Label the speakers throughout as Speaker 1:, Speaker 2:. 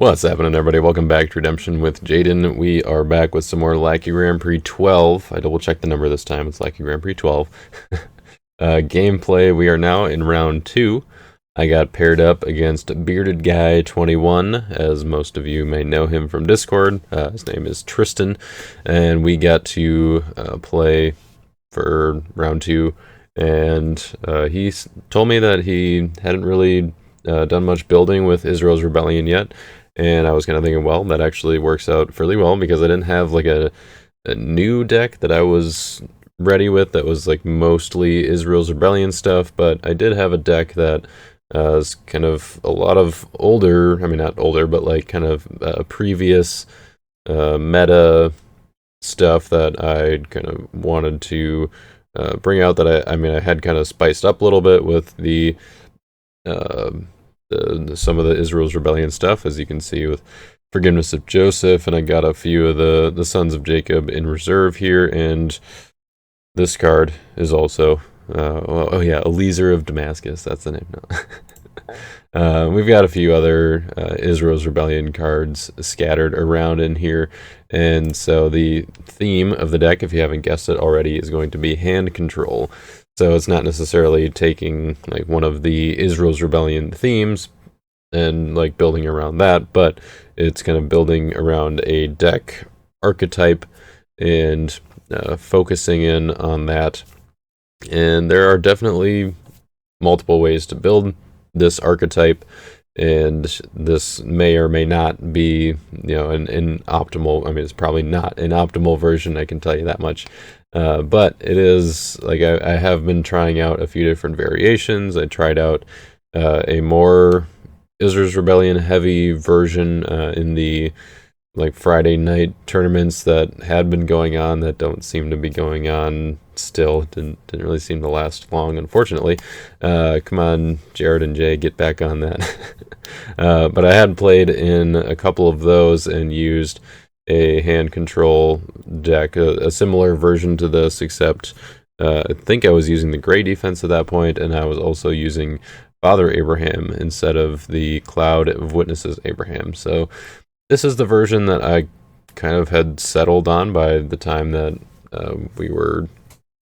Speaker 1: What's happening, everybody? Welcome back to Redemption with Jaden. We are back with some more Lackey Grand Prix 12. I double-checked the number this time. It's Lackey Grand Prix 12. Gameplay, we are now in round 2. I got paired up against Bearded Guy 21, as most of you may know him from Discord. His name is Tristan, and we got to play for round 2, and he told me that he hadn't really done much building with Israel's Rebellion yet. And I was kind of thinking, well, that actually works out fairly well because I didn't have like a new deck that I was ready with that was like mostly Israel's Rebellion stuff, but I did have a deck that is kind of a lot of older, I mean not older, but like kind of previous meta stuff that I kind of wanted to bring out that I mean I had kind of spiced up a little bit with the some of the Israel's Rebellion stuff, as you can see with Forgiveness of Joseph, and I got a few of the Sons of Jacob in reserve here, and this card is also, oh yeah, Eliezer of Damascus, that's the name now. We've got a few other Israel's Rebellion cards scattered around in here, and so the theme of the deck, if you haven't guessed it already, is going to be hand control. So it's not necessarily taking like one of the Israel's Rebellion themes and like building around that, but it's kind of building around a deck archetype and focusing in on that. And there are definitely multiple ways to build this archetype, and this may or may not be, you know, an optimal, I mean, it's probably not an optimal version, I can tell you that much. But it is, like, I have been trying out a few different variations. I tried out a more Israel's Rebellion heavy version in the like Friday night tournaments that had been going on that don't seem to be going on still. Didn't really seem to last long, unfortunately. Come on, Jared and Jay, get back on that. But I had played in a couple of those and used a hand control deck, a similar version to this, except I think I was using the gray defense at that point, and I was also using Father Abraham instead of the Cloud of Witnesses Abraham. So this is the version that I kind of had settled on by the time that we were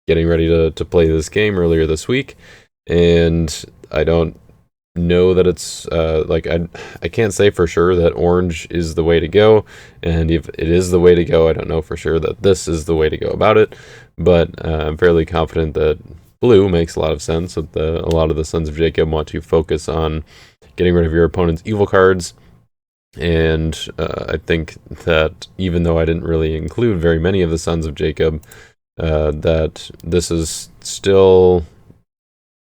Speaker 1: getting ready to play this game earlier this week, and I don't know that it's like I can't say for sure that orange is the way to go, and if it is the way to go, I don't know for sure that this is the way to go about it, but I'm fairly confident that blue makes a lot of sense. That a lot of the Sons of Jacob want to focus on getting rid of your opponent's evil cards, and I think that even though I didn't really include very many of the Sons of Jacob, that this is still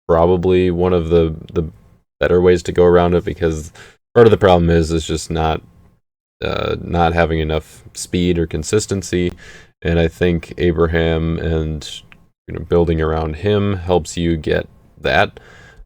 Speaker 1: probably one of the better ways to go around it, because part of the problem is just not having enough speed or consistency, and I think Abraham and building around him helps you get that,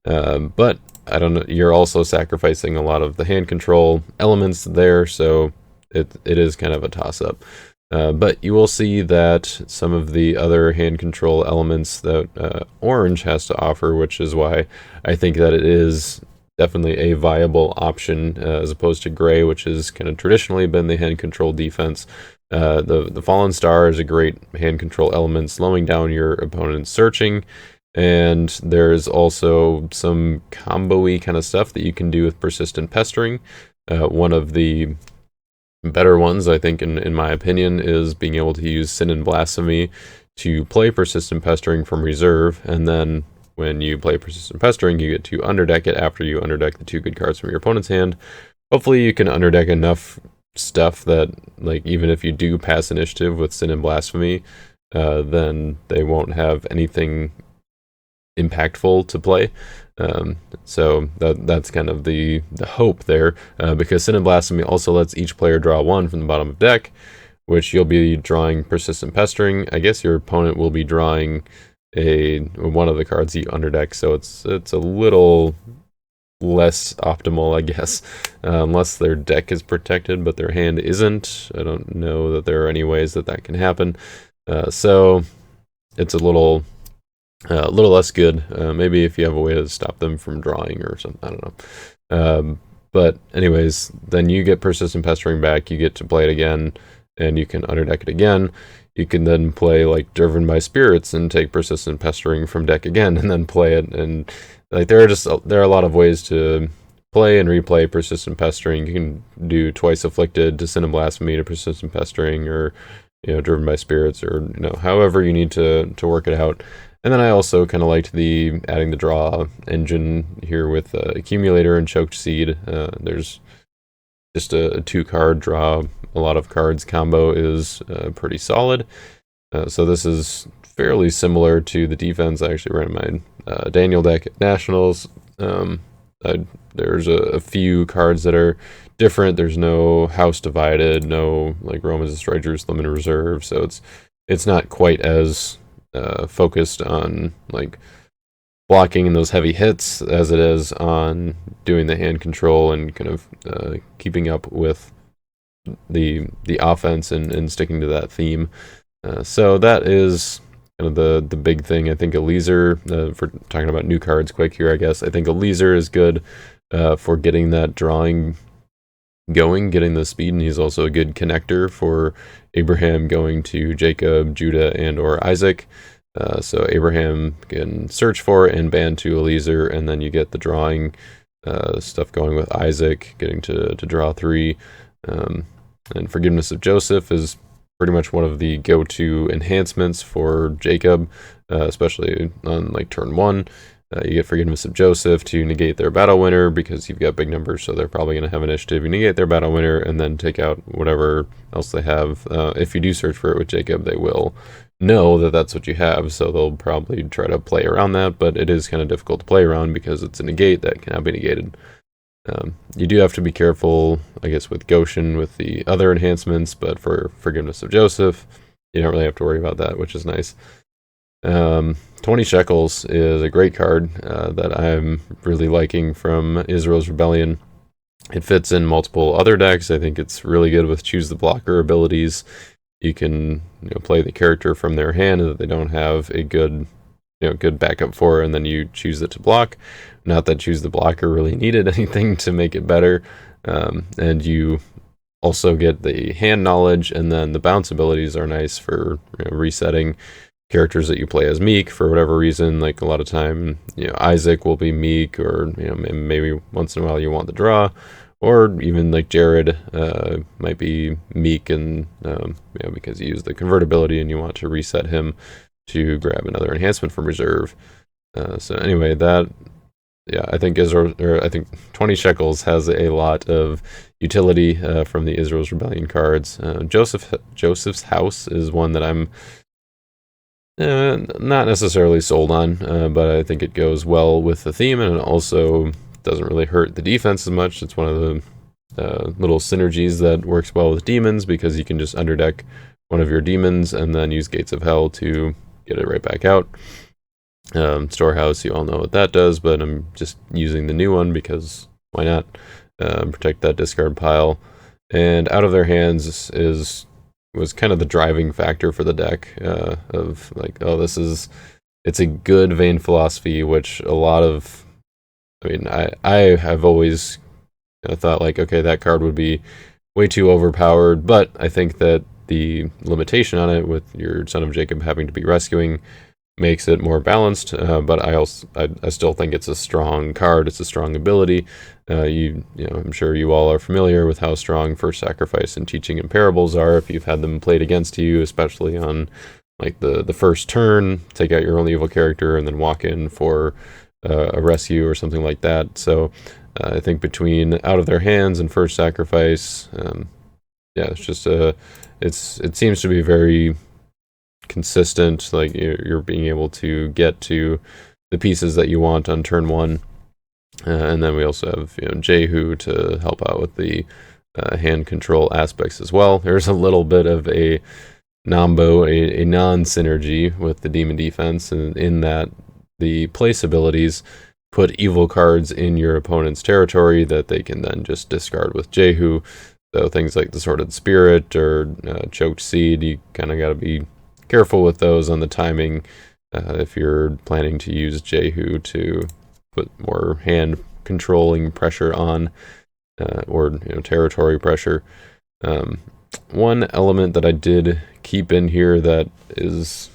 Speaker 1: but I don't know, you're also sacrificing a lot of the hand control elements there, so it is kind of a toss-up. But you will see that some of the other hand control elements that orange has to offer, which is why I think that it is definitely a viable option as opposed to gray, which has kind of traditionally been the hand control defense. The Fallen Star is a great hand control element, slowing down your opponent's searching, and there's also some combo-y kind of stuff that you can do with Persistent Pestering. One of the better ones, I think, in my opinion, is being able to use Sin and Blasphemy to play Persistent Pestering from reserve, and then when you play Persistent Pestering, you get to underdeck it after you underdeck the 2 good cards from your opponent's hand. Hopefully you can underdeck enough stuff that, like, even if you do pass initiative with Sin and Blasphemy, then they won't have anything impactful to play. So that's kind of the hope there, because Sin and Blasphemy also lets each player draw 1 from the bottom of deck, which you'll be drawing Persistent Pestering. I guess your opponent will be drawing one of the cards you underdeck, so it's a little less optimal, I guess, unless their deck is protected but their hand isn't. I don't know that there are any ways that can happen, so it's a little less good. Maybe if you have a way to stop them from drawing or something, I don't know. But anyways, then you get Persistent Pestering back, you get to play it again, and you can underdeck it again. You can then play like Driven by Spirits and take Persistent Pestering from deck again, and then play it. And like there are a lot of ways to play and replay Persistent Pestering. You can do Twice Afflicted to Sin and Blasphemy to Persistent Pestering, or Driven by Spirits, or however you need to work it out. And then I also kind of liked the adding the draw engine here with Accumulator and Choked Seed. There's just a 2-card draw a lot of cards combo is pretty solid. So this is fairly similar to the defense I actually ran in my Daniel deck at Nationals. There's a few cards that are different. There's no House Divided, no like Romans Destroy Jerusalem in reserve, so it's not quite as focused on like blocking those heavy hits as it is on doing the hand control and kind of keeping up with the offense and sticking to that theme. So that is kind of the big thing. I think Eliezer, for talking about new cards quick here, I guess, I think Eliezer is good for getting that drawing going, getting the speed, and he's also a good connector for Abraham going to Jacob, Judah, and or Isaac. So Abraham can search for and ban to Eliezer, and then you get the drawing stuff going with Isaac, getting to draw 3. And Forgiveness of Joseph is pretty much one of the go-to enhancements for Jacob, especially on like turn 1. You get Forgiveness of Joseph to negate their battle winner because you've got big numbers, so they're probably going to have initiative. You negate their battle winner and then take out whatever else they have. If you do search for it with Jacob, they will know that that's what you have, so they'll probably try to play around that, but it is kind of difficult to play around because it's a negate that cannot be negated. You do have to be careful, I guess, with Goshen with the other enhancements, but for Forgiveness of Joseph, you don't really have to worry about that, which is nice. 20 Shekels is a great card that I'm really liking from Israel's Rebellion. It fits in multiple other decks. I think it's really good with Choose the Blocker abilities. You can play the character from their hand that they don't have a good good backup for, and then you choose it to block. Not that Choose the Blocker really needed anything to make it better. And you also get the hand knowledge, and then the bounce abilities are nice for resetting characters that you play as meek for whatever reason. Like a lot of time, Isaac will be meek, or maybe once in a while you want the draw, or even like Jared might be meek, and because you use the convertibility and you want to reset him to grab another enhancement from reserve. So anyway, I think I think 20 Shekels has a lot of utility from the Israel's Rebellion cards. Joseph's House is one that I'm not necessarily sold on, but I think it goes well with the theme, and it also doesn't really hurt the defense as much. It's one of the little synergies that works well with demons, because you can just underdeck one of your demons and then use Gates of Hell to get it right back out. Storehouse, you all know what that does, but I'm just using the new one because why not? Protect that discard pile. And Out of Their Hands was kind of the driving factor for the deck, of like, it's a good Vain Philosophy, which a lot of, I have always thought like, okay, that card would be way too overpowered, but I think that the limitation on it with your Son of Jacob having to be rescuing makes it more balanced, but I still think it's a strong card. It's a strong ability. I'm sure you all are familiar with how strong First Sacrifice and Teaching and Parables are. If you've had them played against you, especially on like the first turn, take out your only evil character and then walk in for a rescue or something like that. So I think between Out of Their Hands and First Sacrifice, it's just it seems to be very consistent. Like you're being able to get to the pieces that you want on turn 1, and then we also have Jehu to help out with the hand control aspects as well. There's a little bit of a nombo, a non-synergy with the demon defense, in that the place abilities put evil cards in your opponent's territory that they can then just discard with Jehu. So things like the Sordid Spirit or Choked Seed, you kind of got to be careful with those on the timing if you're planning to use Jehu to put more hand controlling pressure on. or territory pressure. One element that I did keep in here that is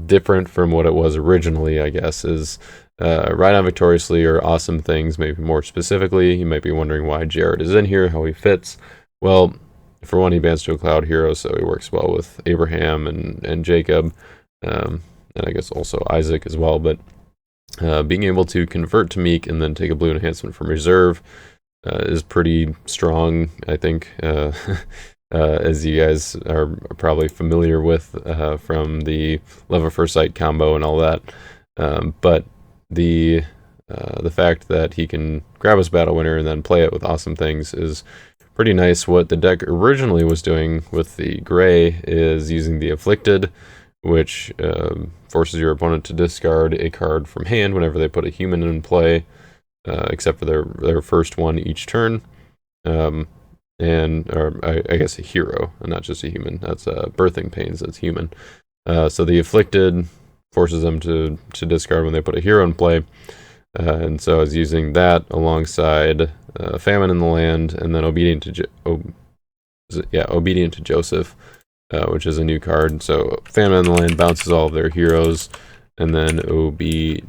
Speaker 1: different from what it was originally, I guess, is ride on victoriously or awesome things. Maybe more specifically, you might be wondering why Jared is in here, how he fits. Well, for one, he bans to a cloud hero, so he works well with Abraham and Jacob, and I guess also Isaac as well. But being able to convert to Meek and then take a blue enhancement from reserve is pretty strong, I think, as you guys are probably familiar with from the Love at First Sight combo and all that. But the fact that he can grab his Battle Winner and then play it with awesome things is pretty nice. What the deck originally was doing with the gray is using the Afflicted, which forces your opponent to discard a card from hand whenever they put a human in play, except for their first one each turn. Or I guess a hero, and not just a human. That's Birthing Pains, that's human. So the Afflicted forces them to discard when they put a hero in play. And so I was using that alongside Famine in the Land, and then Obedient to Joseph, which is a new card. So Famine in the Land bounces all of their heroes, and then Obedient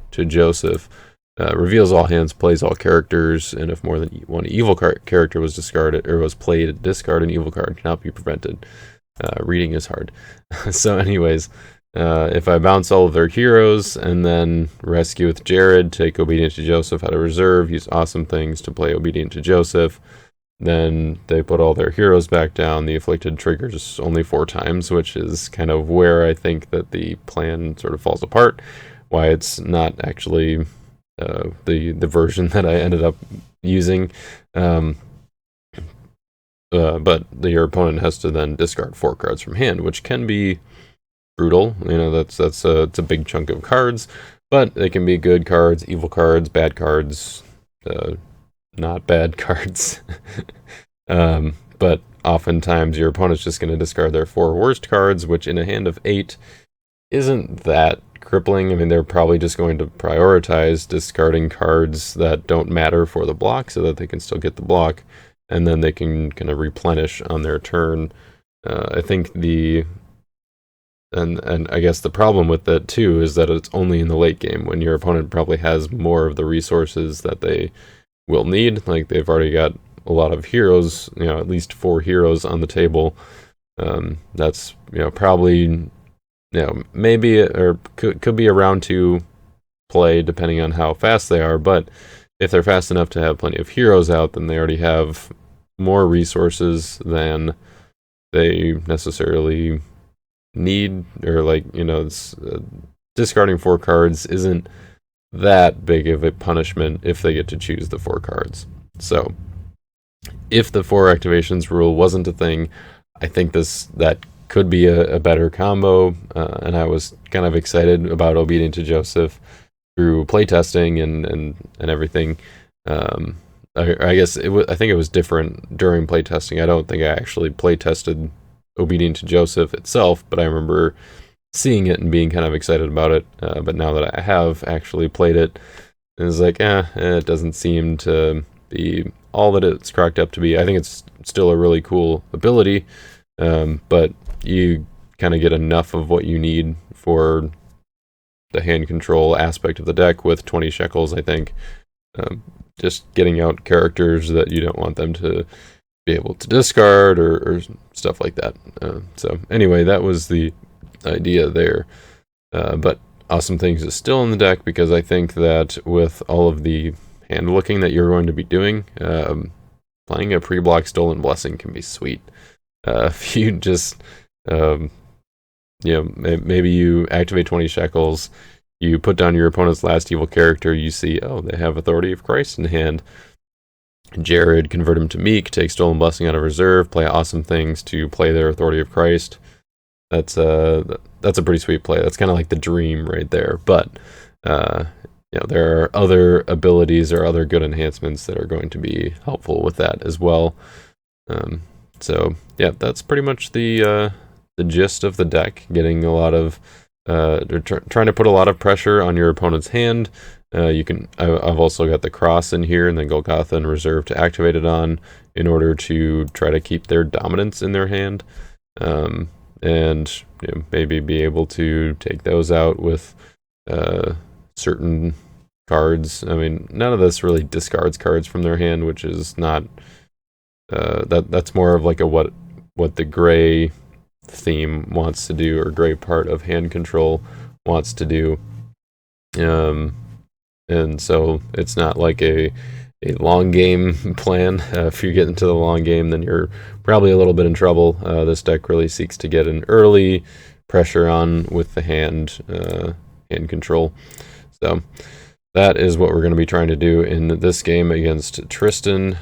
Speaker 1: to Joseph reveals all hands, plays all characters, and if more than one evil character was discarded or was played, discard an evil card cannot be prevented. Reading is hard. So anyways, if I bounce all of their heroes and then rescue with Jared, take Obedient to Joseph out of reserve, use awesome things to play Obedient to Joseph, then they put all their heroes back down. The Afflicted triggers only 4 times, which is kind of where I think that the plan sort of falls apart. Why it's not actually the version that I ended up using. But your opponent has to then discard 4 cards from hand, which can be brutal. That's it's a big chunk of cards, but they can be good cards, evil cards, bad cards, not bad cards. But oftentimes your opponent's just going to discard their 4 worst cards, which in a hand of 8 isn't that crippling. I mean, they're probably just going to prioritize discarding cards that don't matter for the block so that they can still get the block, and then they can kind of replenish on their turn. I think and I guess the problem with that too is that it's only in the late game when your opponent probably has more of the resources that they will need. Like they've already got a lot of heroes, at least 4 heroes on the table. That's probably maybe or could be a round 2 play depending on how fast they are, but if they're fast enough to have plenty of heroes out, then they already have more resources than they necessarily need, or discarding 4 cards isn't that big of a punishment if they get to choose the 4 cards. So if the 4 activations rule wasn't a thing, I think that could be a better combo, and I was kind of excited about Obedient to Joseph through playtesting and everything. I guess I think it was different during playtesting. I don't think I actually playtested Obedient to Joseph itself, but I remember seeing it and being kind of excited about it. But now that I have actually played it, it's like, it doesn't seem to be all that it's cracked up to be. I think it's still a really cool ability, but you kind of get enough of what you need for the hand control aspect of the deck with 20 shekels, I think. Just getting out characters that you don't want them to be able to discard or stuff like that. So anyway, that was the idea there. But Awesome Things is still in the deck because I think that with all of the hand looking that you're going to be doing, playing a pre-block Stolen Blessing can be sweet. If you just maybe you activate 20 shekels, you put down your opponent's last evil character, you see, they have Authority of Christ in hand. Jared, convert him to Meek, take Stolen Blessing out of reserve, play Awesome Things to play their Authority of Christ. That's a pretty sweet play. That's kind of like the dream right there. But there are other abilities or other good enhancements that are going to be helpful with that as well. So yeah, that's pretty much the gist of the deck. Getting a lot of trying to put a lot of pressure on your opponent's hand, I've also got the Cross in here and then Golgotha and Reserve to activate it on in order to try to keep their dominance in their hand, and maybe be able to take those out with certain cards. I mean, none of this really discards cards from their hand, which is not that's more of like a what the gray theme wants to do, or gray part of hand control wants to do. And so it's not like a long game plan. If you get into the long game, then you're probably a little bit in trouble. This deck really seeks to get an early pressure on with the hand control. So that is what we're going to be trying to do in this game against Tristan,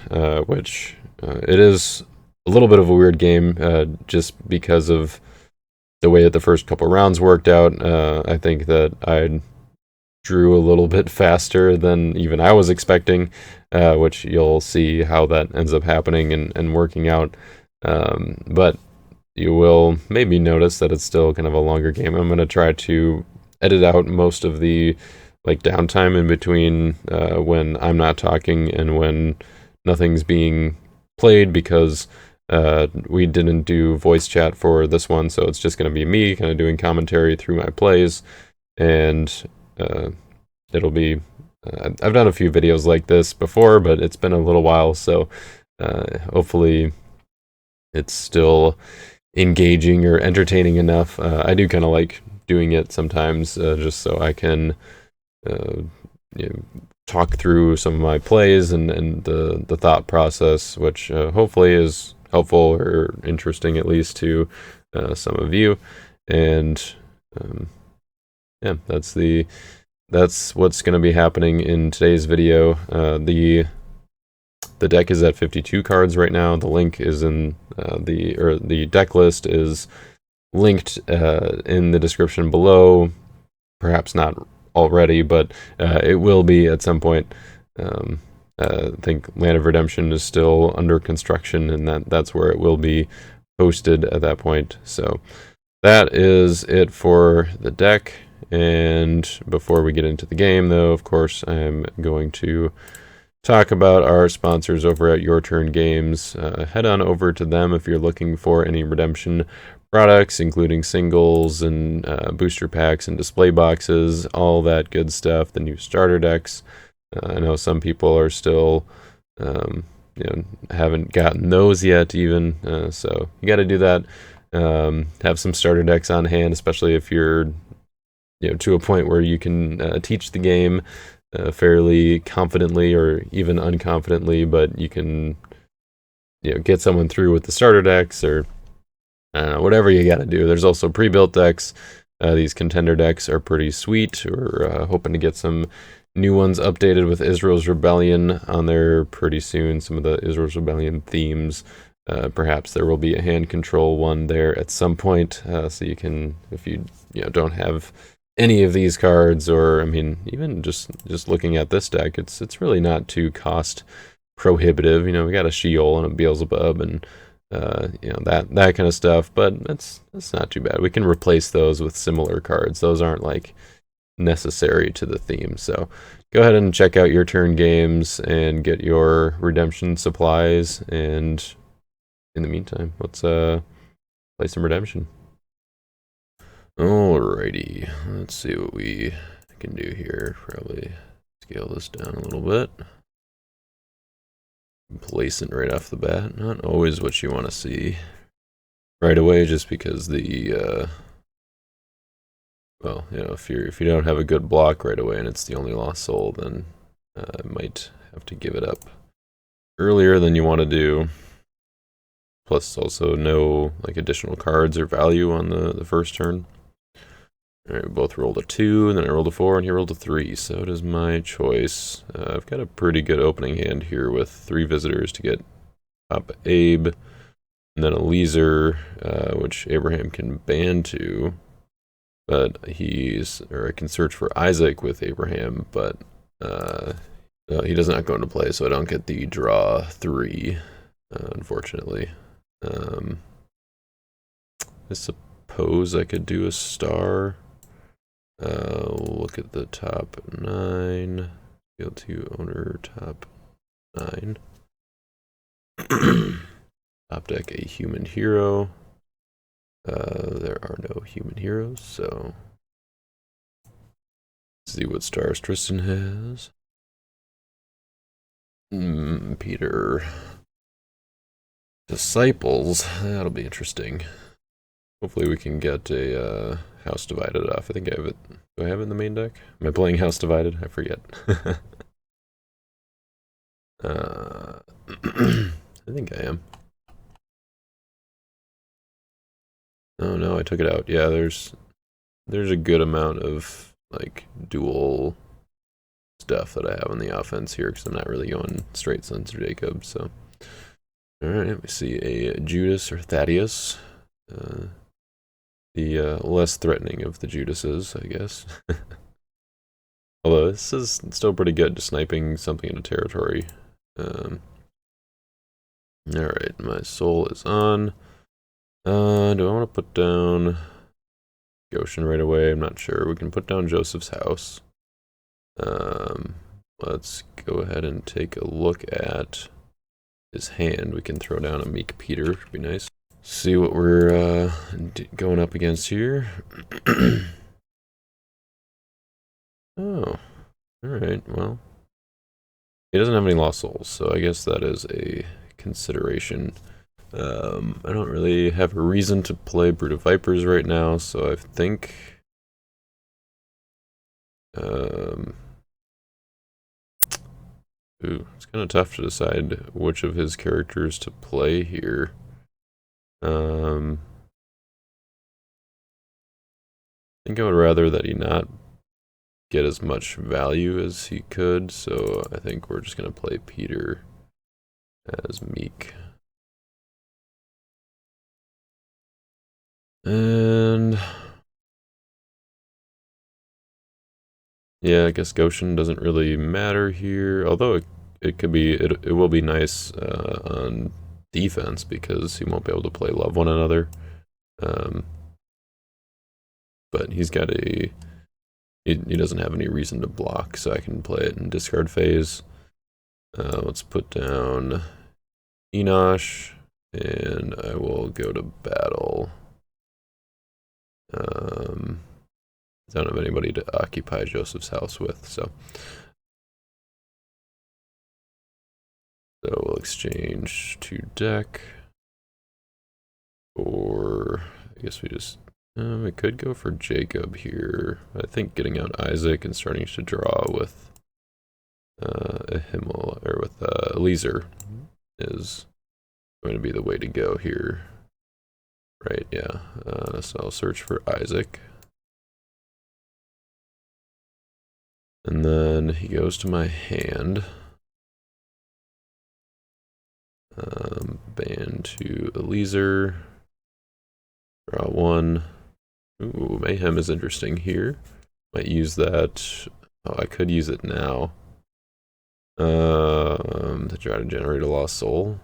Speaker 1: which it is a little bit of a weird game, just because of the way that the first couple rounds worked out. I think that I drew a little bit faster than even I was expecting, which you'll see how that ends up happening and working out. But you will maybe notice that it's still kind of a longer game. I'm going to try to edit out most of the like downtime in between when I'm not talking and when nothing's being played, because we didn't do voice chat for this one, so it's just going to be me kind of doing commentary through my plays. And it'll be I've done a few videos like this before, but it's been a little while, so hopefully it's still engaging or entertaining enough. I do kind of like doing it sometimes, just so I can talk through some of my plays and the thought process, which hopefully is helpful or interesting, at least to some of you. And yeah, that's what's going to be happening in today's video. The deck is at 52 cards right now. The link is in the deck list is linked in the description below. Perhaps not already, but it will be at some point. I think Land of Redemption is still under construction, and that's where it will be posted at that point. So that is it for the deck. And before we get into the game, though, of course, I'm going to talk about our sponsors over at Your Turn Games. Head on over to them if you're looking for any redemption products, including singles and booster packs and display boxes, all that good stuff, the new starter decks. I know some people are still, haven't gotten those yet even, so you got to do that. Have some starter decks on hand, especially if you're to a point where you can teach the game fairly confidently or even unconfidently, but you can get someone through with the starter decks, or whatever you got to do. There's also pre-built decks. These contender decks are pretty sweet. We're hoping to get some new ones updated with Israel's Rebellion on there pretty soon. Some of the Israel's Rebellion themes. Perhaps there will be a hand control one there at some point, so you can, if you don't have any of these cards, or I mean, even just looking at this deck, it's really not too cost prohibitive. We got a Sheol and a Beelzebub and that kind of stuff, but it's not too bad. We can replace those with similar cards. Those aren't like necessary to the theme. So go ahead and check out Your Turn Games and get your redemption supplies. And in the meantime, let's play some redemption. Alrighty, let's see what we can do here. Probably scale this down a little bit. Complacent right off the bat. Not always what you want to see right away, just because the well, if you don't have a good block right away and it's the only lost soul, then might have to give it up earlier than you want to do. Plus, also no like additional cards or value on the first turn. All right, we both rolled a 2, and then I rolled a 4, and he rolled a 3, so it is my choice. I've got a pretty good opening hand here with 3 visitors to get Papa Abe, and then a Leezer, which Abraham can ban to, but I can search for Isaac with Abraham, but he does not go into play, so I don't get the draw 3, unfortunately. I suppose I could do a star. Look at the top 9. Field 2 owner, top 9. Top deck, a human hero. There are no human heroes, so let's see what stars Tristan has. Peter. Disciples, that'll be interesting. Hopefully we can get a House Divided off. I think I have it. Do I have it in the main deck? Am I playing House Divided? I forget. I think I am. Oh no, I took it out. Yeah, there's a good amount of like dual stuff that I have on the offense here because I'm not really going straight Sons of Jacob. So, all right, we see a Judas or Thaddeus, the less threatening of the Judases, I guess. Although this is still pretty good, just sniping something into territory. All right, my soul is on. Do I want to put down Goshen right away? I'm not sure. We can put down Joseph's house. Let's go ahead and take a look at his hand. We can throw down a Meek Peter. Should be nice. See what we're going up against here. Oh, all right. Well, he doesn't have any lost souls, so I guess that is a consideration. I don't really have a reason to play Brood of Vipers right now, so I think it's kind of tough to decide which of his characters to play here. I think I would rather that he not get as much value as he could, so I think we're just going to play Peter as Meek. And yeah, I guess Goshen doesn't really matter here, although it could be, it will be nice on defense because he won't be able to play Love One Another. But he's got he doesn't have any reason to block, so I can play it in discard phase. Let's put down Enosh, and I will go to battle. I don't have anybody to occupy Joseph's house with, so we'll exchange to deck, or I guess we just we could go for Jacob here. I think getting out Isaac and starting to draw with Himmel or with Eliezer is going to be the way to go here. Right, yeah. So I'll search for Isaac. And then he goes to my hand. Ban to Eliezer. Draw 1. Ooh, Mayhem is interesting here. Might use that. Oh, I could use it now. To try to generate a lost soul.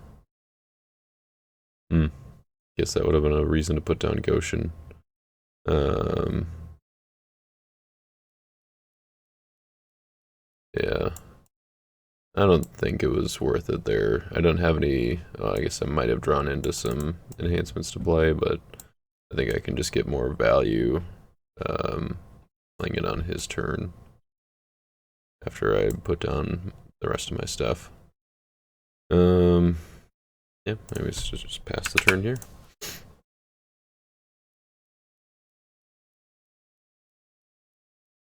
Speaker 1: Guess that would have been a reason to put down Goshen. Yeah. I don't think it was worth it there. I don't have any, I guess I might have drawn into some enhancements to play, but I think I can just get more value playing it on his turn after I put down the rest of my stuff. Yeah, maybe let's just pass the turn here.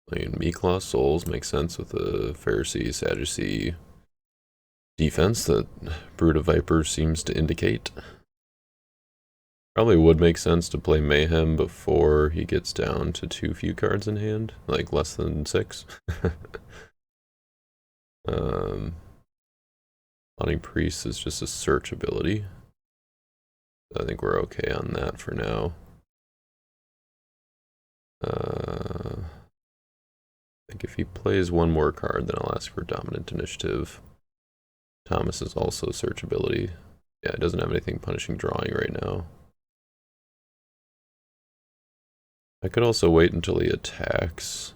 Speaker 1: Playing Meek Lost Souls makes sense with the Pharisee, Sadducee defense that Brood of Vipers seems to indicate. Probably would make sense to play Mayhem before he gets down to too few cards in hand, like less than 6. Plotting Priest is just a search ability. I think we're okay on that for now. I think if he plays one more card, then I'll ask for Dominant Initiative. Thomas is also searchability. Yeah, it doesn't have anything punishing drawing right now. I could also wait until he attacks.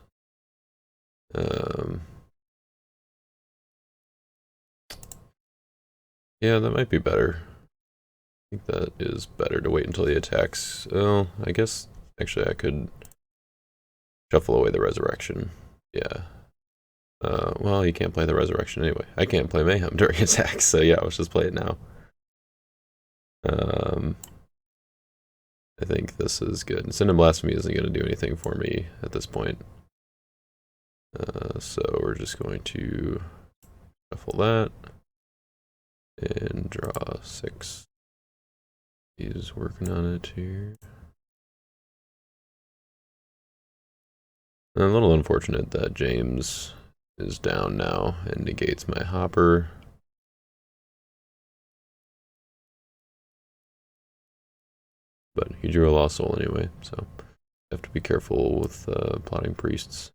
Speaker 1: Yeah, that might be better. I think that is better to wait until he attacks. Oh, I guess actually I could shuffle away the resurrection. Yeah. Well, he can't play the resurrection anyway. I can't play mayhem during attacks, so yeah, let's just play it now. I think this is good. Sin and Blasphemy isn't going to do anything for me at this point. So we're just going to shuffle that and draw 6. He's working on it here. A little unfortunate that James is down now and negates my hopper. But he drew a lost soul anyway, so have to be careful with plotting priests.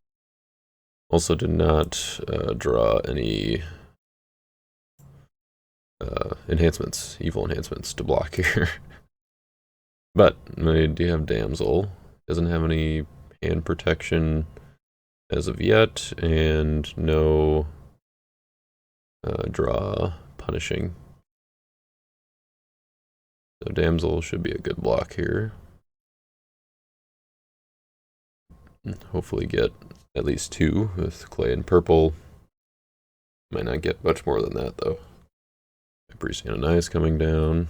Speaker 1: Also did not draw any enhancements, evil enhancements to block here. But I do have Damsel. Doesn't have any hand protection as of yet, and no draw punishing. So Damsel should be a good block here. Hopefully get at least 2 with clay and purple. Might not get much more than that though. Priest Ananias coming down.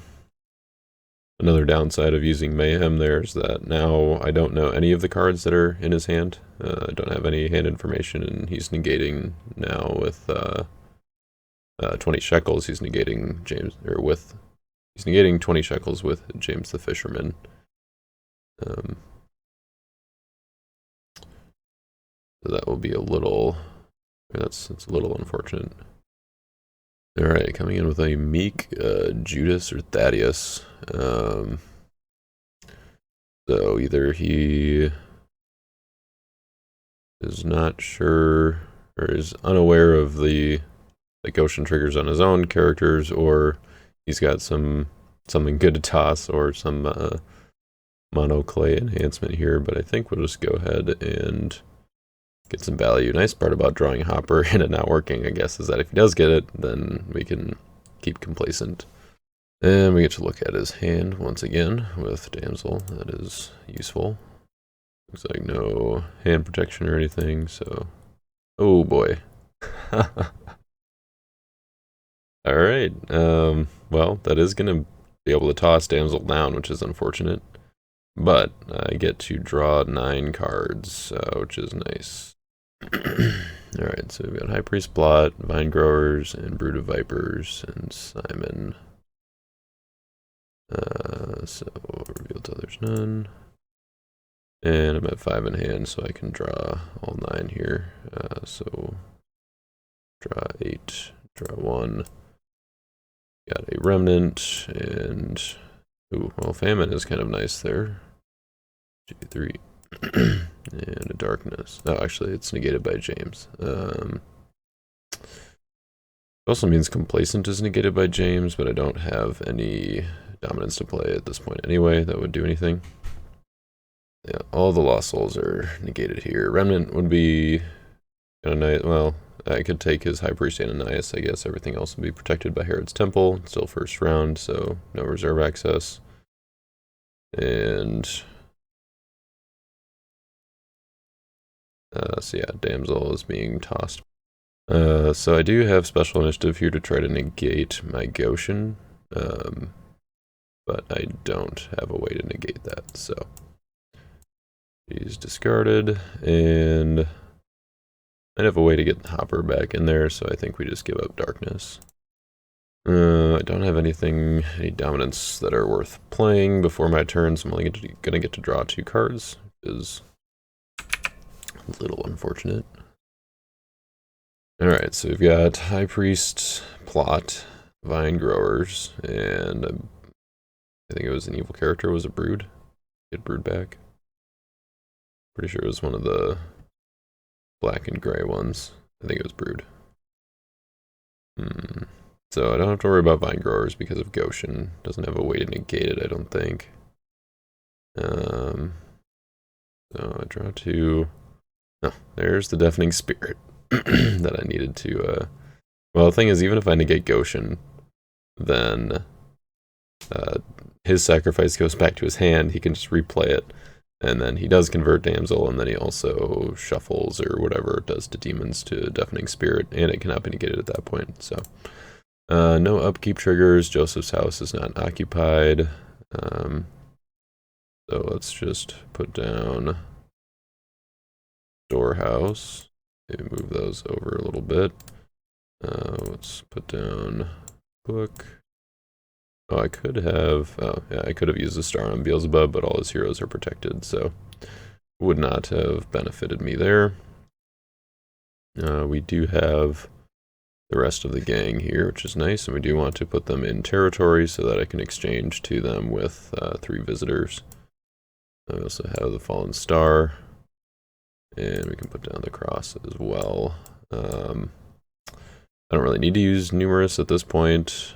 Speaker 1: Another downside of using Mayhem there is that now I don't know any of the cards that are in his hand. I don't have any hand information, and he's negating now with 20 shekels. He's negating James, or with, he's negating 20 shekels with James the Fisherman. So that will be a little, it's a little unfortunate. Alright, coming in with a meek Judas or Thaddeus. So either he is not sure or is unaware of the ocean triggers on his own characters, or he's got something good to toss, or some mono clay enhancement here. But I think we'll just go ahead and get some value. Nice part about drawing Hopper and it not working, I guess, is that if he does get it, then we can keep complacent. And we get to look at his hand once again with Damsel. That is useful. Looks like no hand protection or anything, so... Oh boy. Alright, well, that is going to be able to toss Damsel down, which is unfortunate. But I get to draw 9 cards, which is nice. Alright, so we've got High Priest Blot, Vine Growers, and Brood of Vipers, and Simon. So reveal till there's none. And I'm at 5 in hand, so I can draw all 9 here. So draw 8, draw 1. Got a Remnant, and ooh, well, Famine is kind of nice there. 2, 3. And a Darkness. Oh, actually, it's negated by James. It also means Complacent is negated by James, but I don't have any dominance to play at this point anyway that would do anything. Yeah, all the Lost Souls are negated here. Remnant would be kind of nice. Well, I could take his High Priest Ananias, I guess. Everything else would be protected by Herod's Temple. Still first round, so no reserve access. And... so yeah, Damsel is being tossed. So I do have Special Initiative here to try to negate my Goshen. But I don't have a way to negate that, so... He's discarded, and... I have a way to get the Hopper back in there, so I think we just give up Darkness. I don't have any dominance that are worth playing before my turn, so I'm only gonna get to draw 2 cards, which is a little unfortunate. Alright, so we've got High Priest, Plot, Vine Growers, and I think it was an evil character, was a Brood. Get Brood back. Pretty sure it was one of the black and gray ones. I think it was Brood. So I don't have to worry about Vine Growers because of Goshen. Doesn't have a way to negate it, I don't think. So I draw 2. Oh, there's the Deafening Spirit that I needed to, well, the thing is, even if I negate Goshen, then his sacrifice goes back to his hand. He can just replay it, and then he does convert Damsel, and then he also shuffles or whatever it does to demons to Deafening Spirit, and it cannot be negated at that point. So no upkeep triggers. Joseph's house is not occupied. So let's just put down Storehouse. Maybe move those over a little bit. Let's put down Book. Oh, I could have, oh yeah, I could have used a star on Beelzebub, but all his heroes are protected, so would not have benefited me there. We do have the rest of the gang here, which is nice, and we do want to put them in territory so that I can exchange to them with 3 visitors. I also have the Fallen Star, and we can put down the cross as well. I don't really need to use numerous at this point.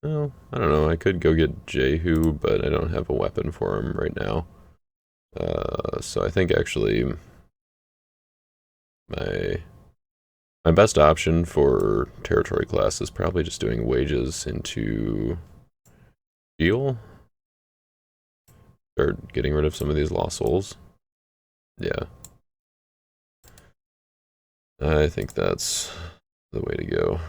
Speaker 1: Well, I don't know. I could go get Jehu, but I don't have a weapon for him right now. So I think actually my best option for territory class is probably just doing wages into Heal. Start getting rid of some of these lost souls. Yeah. I think that's the way to go.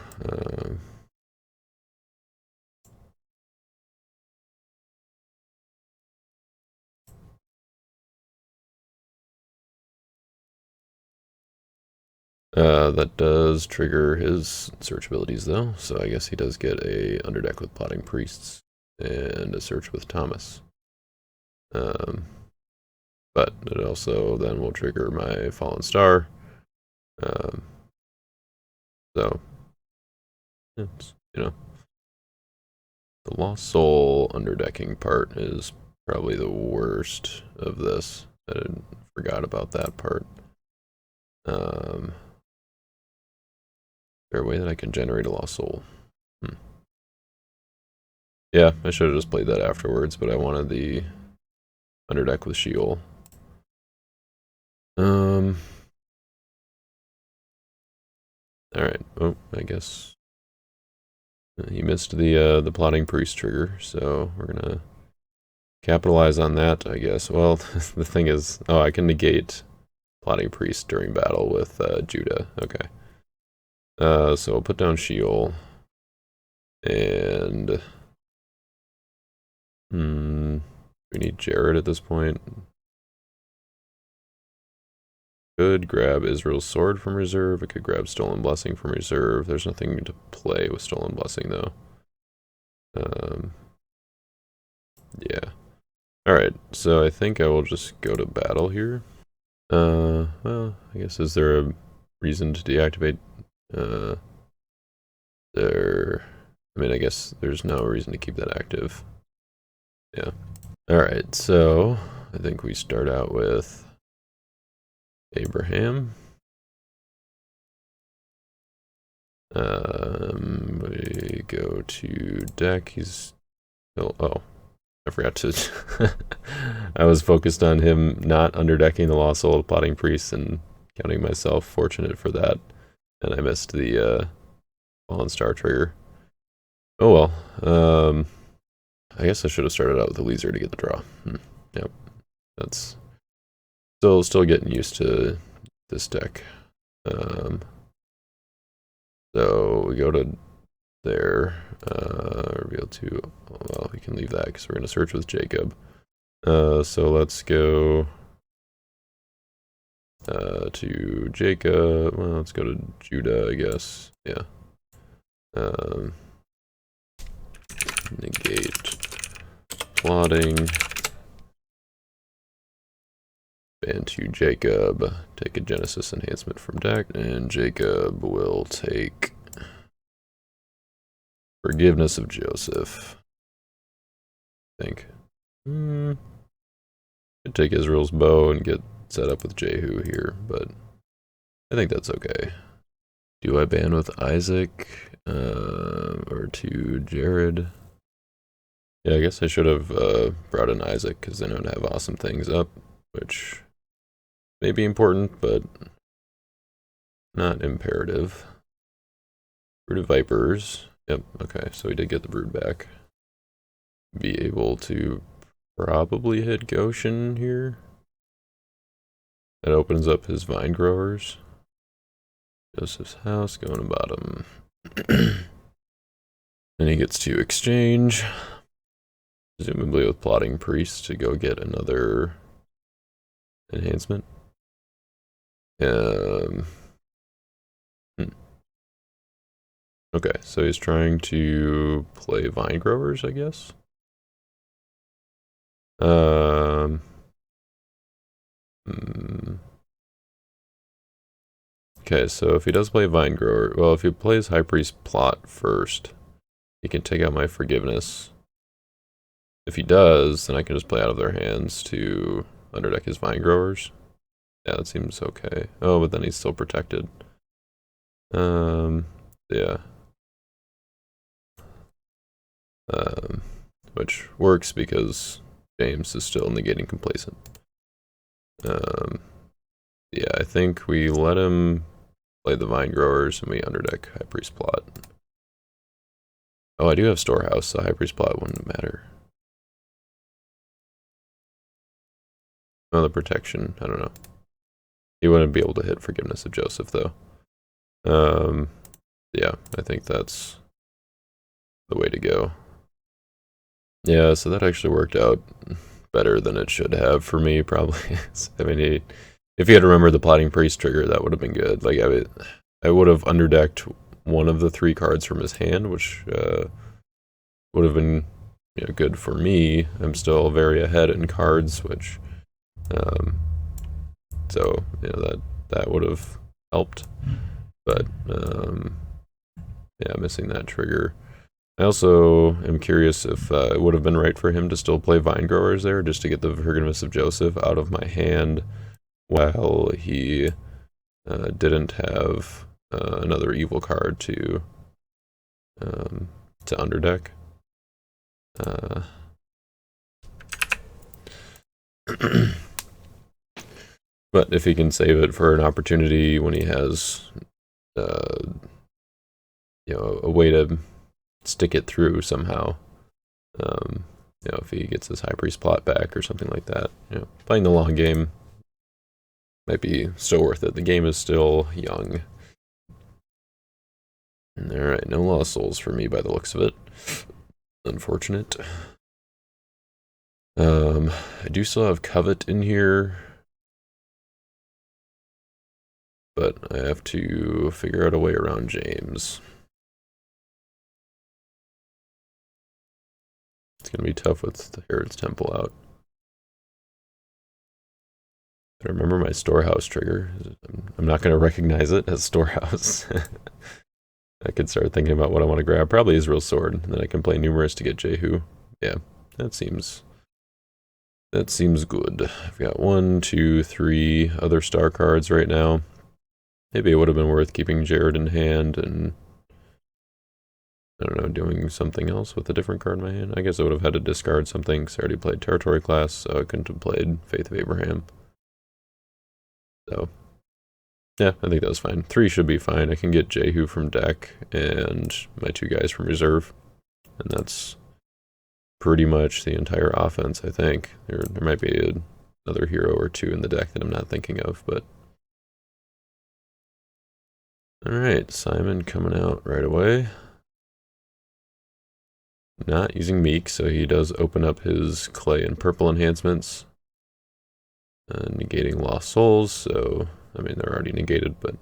Speaker 1: That does trigger his search abilities though, so I guess he does get a Underdeck with Plotting Priests and a search with Thomas. But it also then will trigger my Fallen Star. So, it's, you know, the Lost Soul underdecking part is probably the worst of this. I forgot about that part. Is there a way that I can generate a Lost Soul? Yeah, I should have just played that afterwards, but I wanted the underdeck with Sheol. Alright, oh, I guess he missed the Plotting Priest trigger, so we're gonna capitalize on that, I guess. Well, the thing is, oh, I can negate Plotting Priest during battle with Judah. Okay. So I'll put down Sheol. And we need Jared at this point. Could grab Israel's Sword from reserve. I could grab Stolen Blessing from reserve. There's nothing to play with Stolen Blessing though. Yeah. Alright, so I think I will just go to battle here. Well, I guess is there a reason to deactivate? I mean, I guess there's no reason to keep that active. Yeah. Alright, so I think we start out with Abraham. We go to deck. He's still, oh, I forgot to. I was focused on him not underdecking the Lost Soul of Plotting Priest and counting myself fortunate for that, and I missed the Fallen Star trigger. Oh well. I guess I should have started out with the Leeser to get the draw. Yep, that's still getting used to this deck. So we go to there, reveal 2, well, we can leave that because we're going to search with Jacob. So let's go to Jacob, well, let's go to Judah, I guess, yeah. Negate plotting, ban to Jacob, take a Genesis enhancement from deck, and Jacob will take Forgiveness of Joseph. I think. Could take Israel's bow and get set up with Jehu here, but I think that's okay. Do I ban with Isaac or to Jared? Yeah, I guess I should have brought in Isaac, because then I would have awesome things up, which may be important, but not imperative. Brood of Vipers. Yep, okay, so we did get the brood back. Be able to probably hit Goshen here. That opens up his vine growers. Joseph's house going to bottom. Then he gets to exchange, presumably with Plotting Priest, to go get another enhancement. Okay, so he's trying to play Vine Growers, I guess. Okay, so if he does play Vine Grower, well, if he plays High Priest Plot first, he can take out my Forgiveness. If he does, then I can just play out of their hands to underdeck his Vine Growers. Yeah, that seems okay. Oh, but then he's still protected. Yeah. Which works because James is still negating Complacent. Yeah, I think we let him play the Vine Growers and we underdeck High Priest Plot. Oh, I do have Storehouse, so High Priest Plot wouldn't matter. Oh, the protection, I don't know. He wouldn't be able to hit Forgiveness of Joseph, though. Yeah, I think that's the way to go. Yeah, so that actually worked out better than it should have for me, probably. I mean, if he had remembered the Plotting Priest trigger, that would have been good. Like, I would have underdecked one of the 3 cards from his hand, which would have been good for me. I'm still very ahead in cards, which, so that would have helped. But yeah, missing that trigger. I also am curious if it would have been right for him to still play Vine Growers there, just to get the Forgiveness of Joseph out of my hand, while he didn't have another evil card to underdeck. But if he can save it for an opportunity when he has a way to stick it through somehow, if he gets his High Priest Plot back or something like that, playing the long game might be still worth it. The game is still young. Alright, no lost souls for me by the looks of it. Unfortunate. I do still have Covet in here, but I have to figure out a way around James. It's going to be tough with the Herod's Temple out. I remember my Storehouse trigger. I'm not going to recognize it as Storehouse. I could start thinking about what I want to grab. Probably Israel's Sword, and then I can play Numerous to get Jehu. Yeah, that seems good. I've got 1, 2, 3 other star cards right now. Maybe it would have been worth keeping Jared in hand and, I don't know, doing something else with a different card in my hand. I guess I would have had to discard something because I already played Territory Class, so I couldn't have played Faith of Abraham. So, yeah, I think that was fine. 3 should be fine. I can get Jehu from deck and my 2 guys from reserve. And that's pretty much the entire offense, I think. There might be another hero or 2 in the deck that I'm not thinking of, but... Alright, Simon coming out right away. Not using Meek, so he does open up his clay and purple enhancements. Negating Lost Souls, so, I mean, they're already negated, but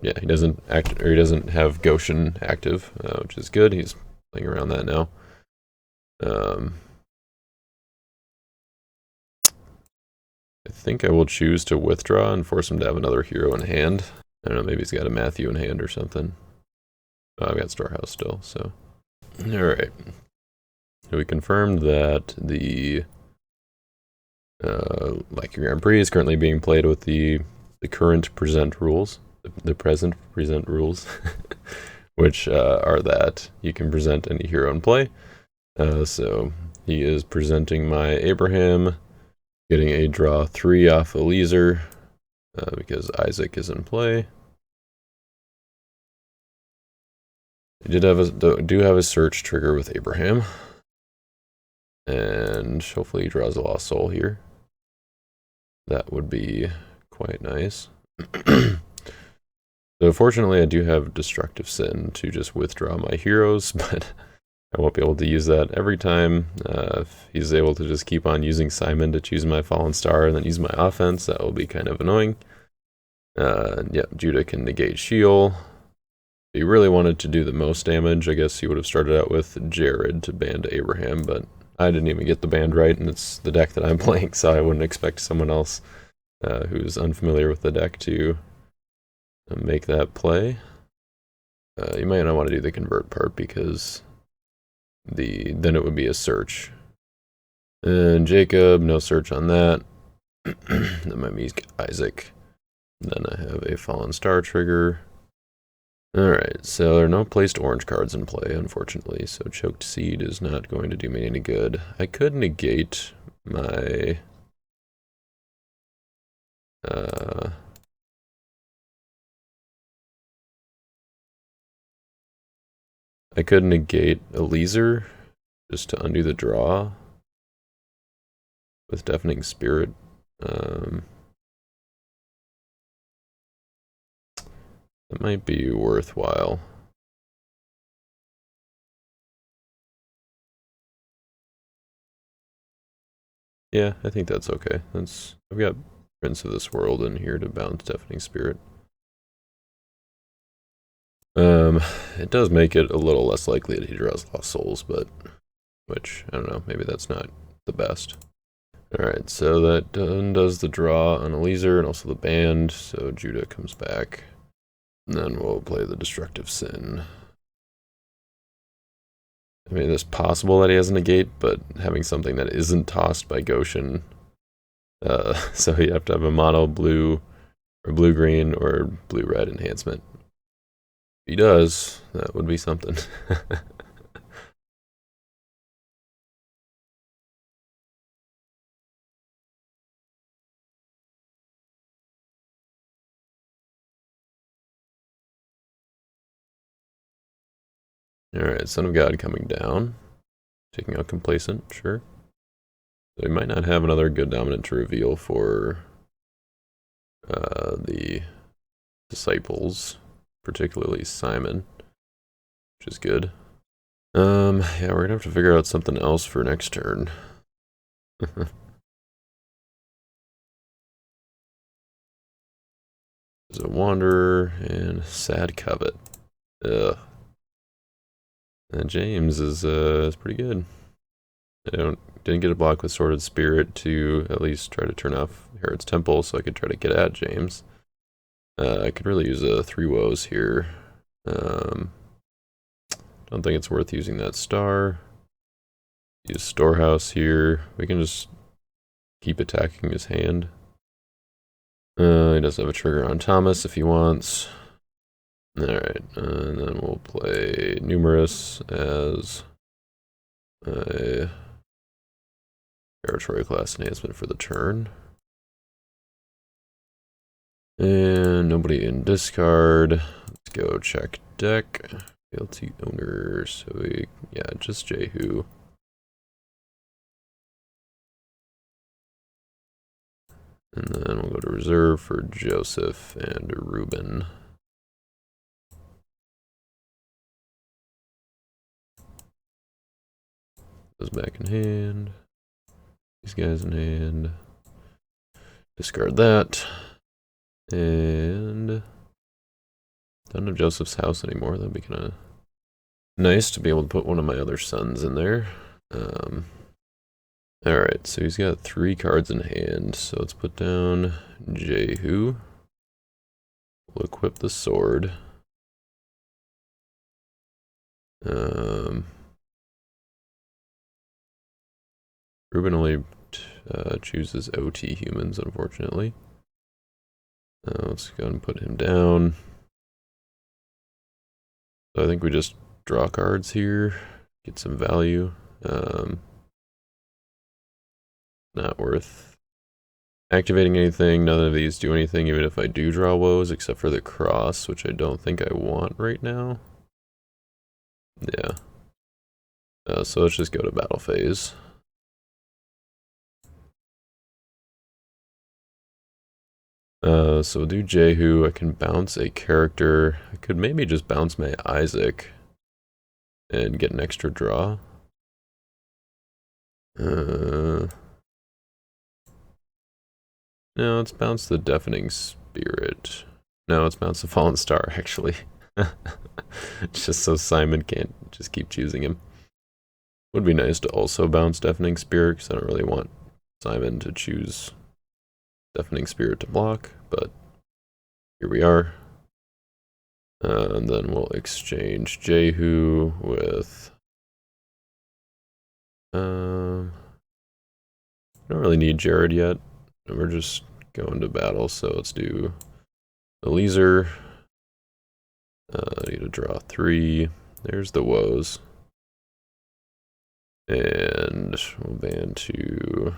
Speaker 1: yeah, he doesn't have Goshen active, which is good. He's playing around that now. I think I will choose to withdraw and force him to have another hero in hand. I don't know, maybe he's got a Matthew in hand or something. Oh, I've got Storehouse still, so. Alright. So we confirmed that the Lackey Grand Prix is currently being played with the current present rules. The present present rules. which are that you can present any hero in play. So he is presenting my Abraham, getting a draw 3 off Eliezer, because Isaac is in play. I do have a search trigger with Abraham. And hopefully he draws a Lost Soul here. That would be quite nice. So fortunately I do have Destructive Sin to just withdraw my heroes, but I won't be able to use that every time. If he's able to just keep on using Simon to choose my Fallen Star and then use my offense, that will be kind of annoying. Yeah, Judah can negate Sheol. If he really wanted to do the most damage, I guess he would have started out with Jared to ban to Abraham, but I didn't even get the band right, and it's the deck that I'm playing, so I wouldn't expect someone else who's unfamiliar with the deck to make that play. You might not want to do the convert part because then it would be a search. And Jacob, no search on that. Then my Meek Isaac. Then I have a Fallen Star trigger. Alright, so there are no placed orange cards in play, unfortunately, so Choked Seed is not going to do me any good. I could negate my... I could negate Eliezer, just to undo the draw, with Deafening Spirit. That might be worthwhile. Yeah, I think that's okay. I've got Prince of this World in here to bounce Deafening Spirit. It does make it a little less likely that he draws Lost Souls, but which I don't know, maybe that's not the best. Alright, so that does the draw on Eliezer and also the band, so Judah comes back. And then we'll play the Destructive Sin. I mean, it's possible that he has a negate, but having something that isn't tossed by Goshen, so you have to have a mono blue, or blue-green, or blue-red enhancement. If he does, that would be something. Alright, Son of God coming down. Taking out Complacent, sure. So we might not have another good dominant to reveal for the disciples, particularly Simon, which is good. Yeah, we're gonna have to figure out something else for next turn. There's a Wanderer and Sad Covet. Ugh. And James is pretty good. I didn't get a block with Sordid Spirit to at least try to turn off Herod's Temple, so I could try to get at James. I could really use a 3 woes here. Don't think it's worth using that star. Use Storehouse here. We can just keep attacking his hand. He does have a trigger on Thomas if he wants. Alright, and then we'll play Numerous as a territory class enhancement for the turn. And nobody in discard. Let's go check deck. Guilty owner, so yeah, just Jehu. And then we'll go to reserve for Joseph and Reuben. Goes back in hand. These guys in hand. Discard that. And don't have Joseph's house anymore. That'd be kind of nice to be able to put one of my other sons in there. Alright, so he's got 3 cards in hand. So let's put down Jehu. We'll equip the sword. Reuben only chooses OT humans, unfortunately. Let's go and put him down. So I think we just draw cards here, get some value. Not worth activating anything. None of these do anything, even if I do draw woes, except for the cross, which I don't think I want right now. Yeah. So let's just go to battle phase. So we'll do Jehu. I can bounce a character. I could maybe just bounce my Isaac and get an extra draw. No, let's bounce the Deafening Spirit. No, let's bounce the Fallen Star, actually. Just so Simon can't just keep choosing him. Would be nice to also bounce Deafening Spirit, because I don't really want Simon to choose Deafening Spirit to block, but here we are. And then we'll exchange Jehu with... I don't really need Jared yet. We're just going to battle, so let's do Eliezer. I need to draw 3. There's the woes. And we'll ban to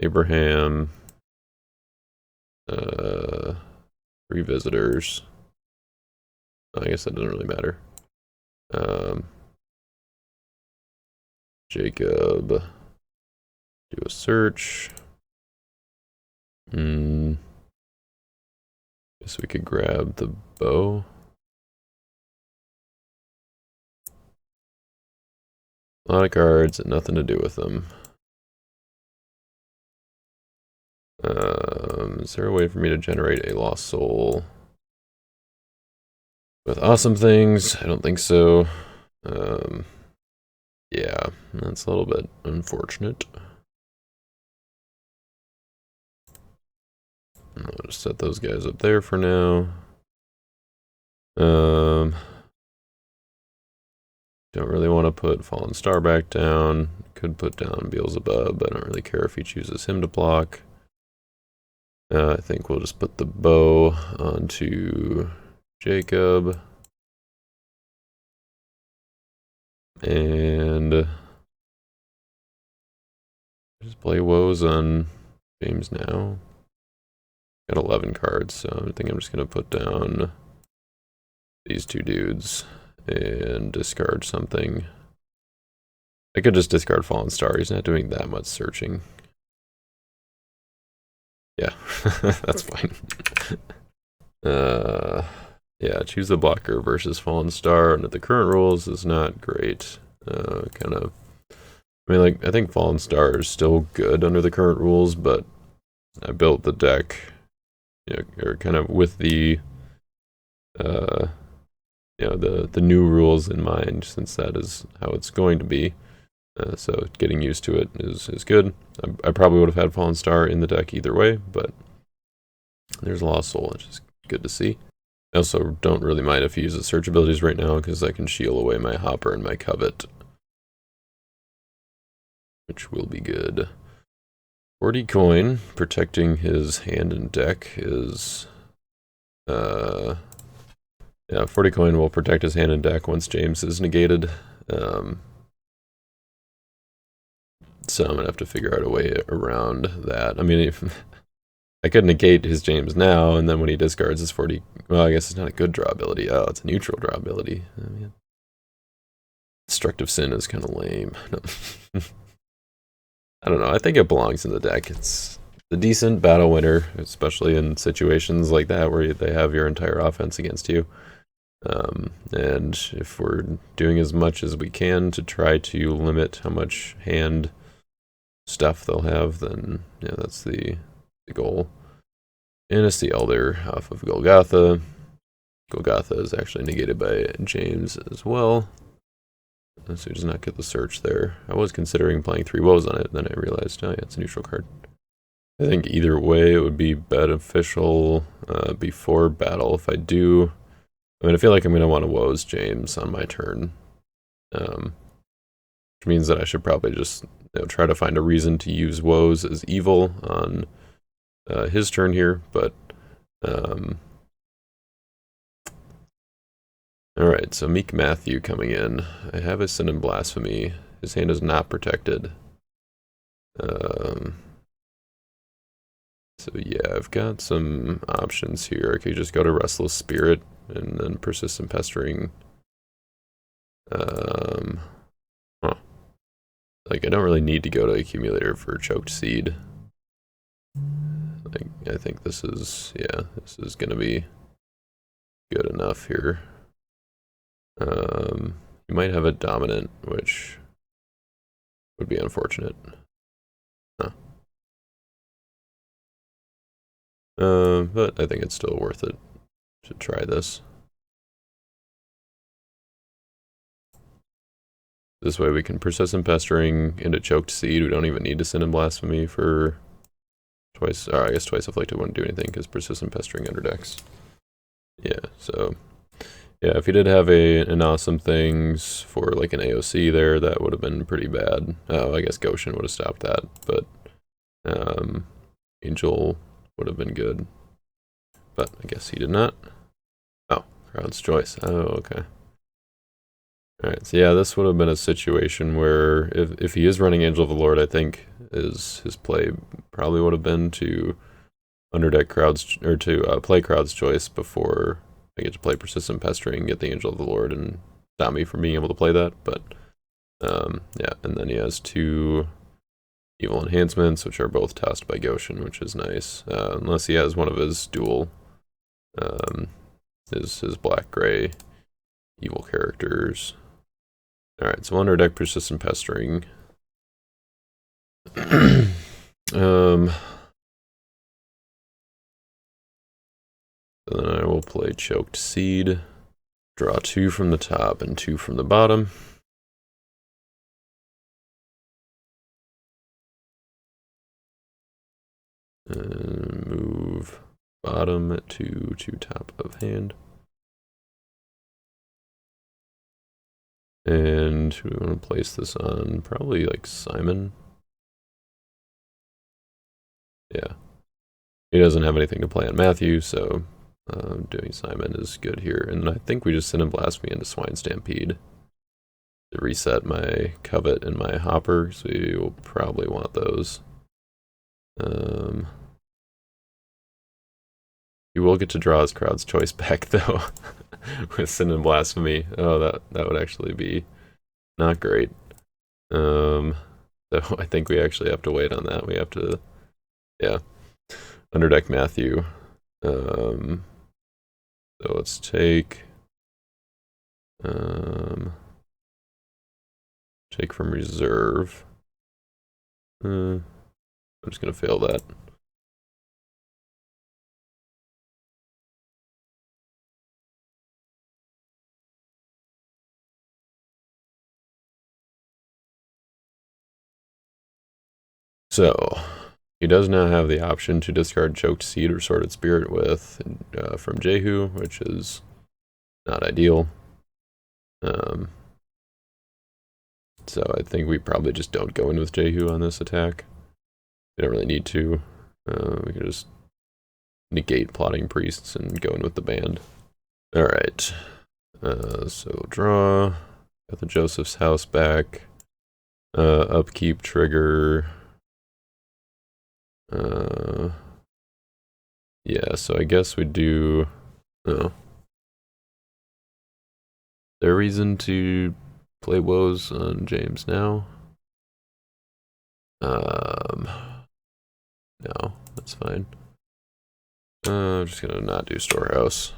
Speaker 1: Abraham. 3 visitors. I guess that doesn't really matter. Jacob. Do a search. Guess we could grab the bow. A lot of cards and nothing to do with them. Is there a way for me to generate a lost soul with awesome things? I don't think so. Yeah, that's a little bit unfortunate. I'll just set those guys up there for now. Don't really want to put Fallen Star back down. Could put down Beelzebub, but I don't really care if he chooses him to block. I think we'll just put the bow onto Jacob. And just play woes on James now. Got 11 cards, so I think I'm just going to put down these 2 dudes and discard something. I could just discard Fallen Star. He's not doing that much searching. Yeah, that's fine. Yeah, choose the blocker versus Fallen Star under the current rules is not great. Kind of, I mean, like, I think Fallen Star is still good under the current rules, but I built the deck, you know, or kind of with the, you know, the new rules in mind, since that is how it's going to be. So getting used to it is good. I probably would have had Fallen Star in the deck either way, but there's a Lost Soul, which is good to see. I also don't really mind if he uses search abilities right now, because I can shield away my Hopper and my Covet, which will be good. 40 coin, protecting his hand and deck is... yeah, 40 coin will protect his hand and deck once James is negated. So I'm going to have to figure out a way around that. I mean, if I could negate his James now, and then when he discards his 40... Well, I guess it's not a good draw ability. Oh, it's a neutral draw ability. I mean, Destructive Sin is kind of lame. No. I don't know. I think it belongs in the deck. It's a decent battle winner, especially in situations like that where they have your entire offense against you. And if we're doing as much as we can to try to limit how much hand stuff they'll have, then yeah, that's the goal. And it's the Elder off of Golgotha. Golgotha is actually negated by James as well, so he does not get the search there. I was considering playing 3 woes on it, then I realized, oh yeah, it's a neutral card. I think either way it would be beneficial before battle. If I do, I mean, I feel like I'm going to want to woes James on my turn, which means that I should probably just try to find a reason to use woes as evil on his turn here, but Alright, so Meek Matthew coming in. I have a Sin and Blasphemy. His hand is not protected. So yeah, I've got some options here. I could just go to Restless Spirit and then Persistent Pestering. Huh. Like, I don't really need to go to Accumulator for Choked Seed. Like, I think this is, yeah, this is gonna be good enough here. You might have a Dominant, which would be unfortunate. Huh. But I think it's still worth it to try this. This way we can Persistent Pestering into Choked Seed. We don't even need to Sin and Blasphemy for twice. Or I guess Twice Afflicted wouldn't do anything because Persistent Pestering underdecks. Yeah, so yeah, if you did have an awesome things for like an AOC there, that would have been pretty bad. Oh, I guess Goshen would have stopped that, but Angel would have been good. But I guess he did not. Oh, Crowd's Choice. Oh, okay. Alright, so yeah, this would have been a situation where if he is running Angel of the Lord, I think his play probably would have been to underdeck Crowd's, or to play Crowd's Choice before I get to play Persistent Pestering, get the Angel of the Lord, and stop me from being able to play that. But yeah, and then he has 2 Evil Enhancements, which are both tossed by Goshen, which is nice. Unless he has one of his dual, his black-gray evil characters. Alright, so underdeck Persistent Pestering. So then I will play Choked Seed. Draw 2 from the top and 2 from the bottom. And move bottom to top of hand. And we want to place this on probably like Simon. Yeah. He doesn't have anything to play on Matthew, so doing Simon is good here. And I think we just Sin and Blasphemy into Swine Stampede to reset my Covet and my Hopper, so you will probably want those. You will get to draw his Crowd's Choice back, though, with Sin and Blasphemy. Oh, that would actually be not great. So I think we actually have to wait on that. We have to, yeah, underdeck Matthew. So let's take from reserve. I'm just gonna fail that. So he does now have the option to discard Choked Seed or Sordid Spirit with from Jehu, which is not ideal. So I think we probably just don't go in with Jehu on this attack. We don't really need to. We can just negate Plotting Priests and go in with the band. Alright. So draw. Got the Joseph's House back. Upkeep trigger. Yeah, so I guess we do. Oh. There a reason to play woes on James now? No, that's fine. I'm just gonna not do Storehouse.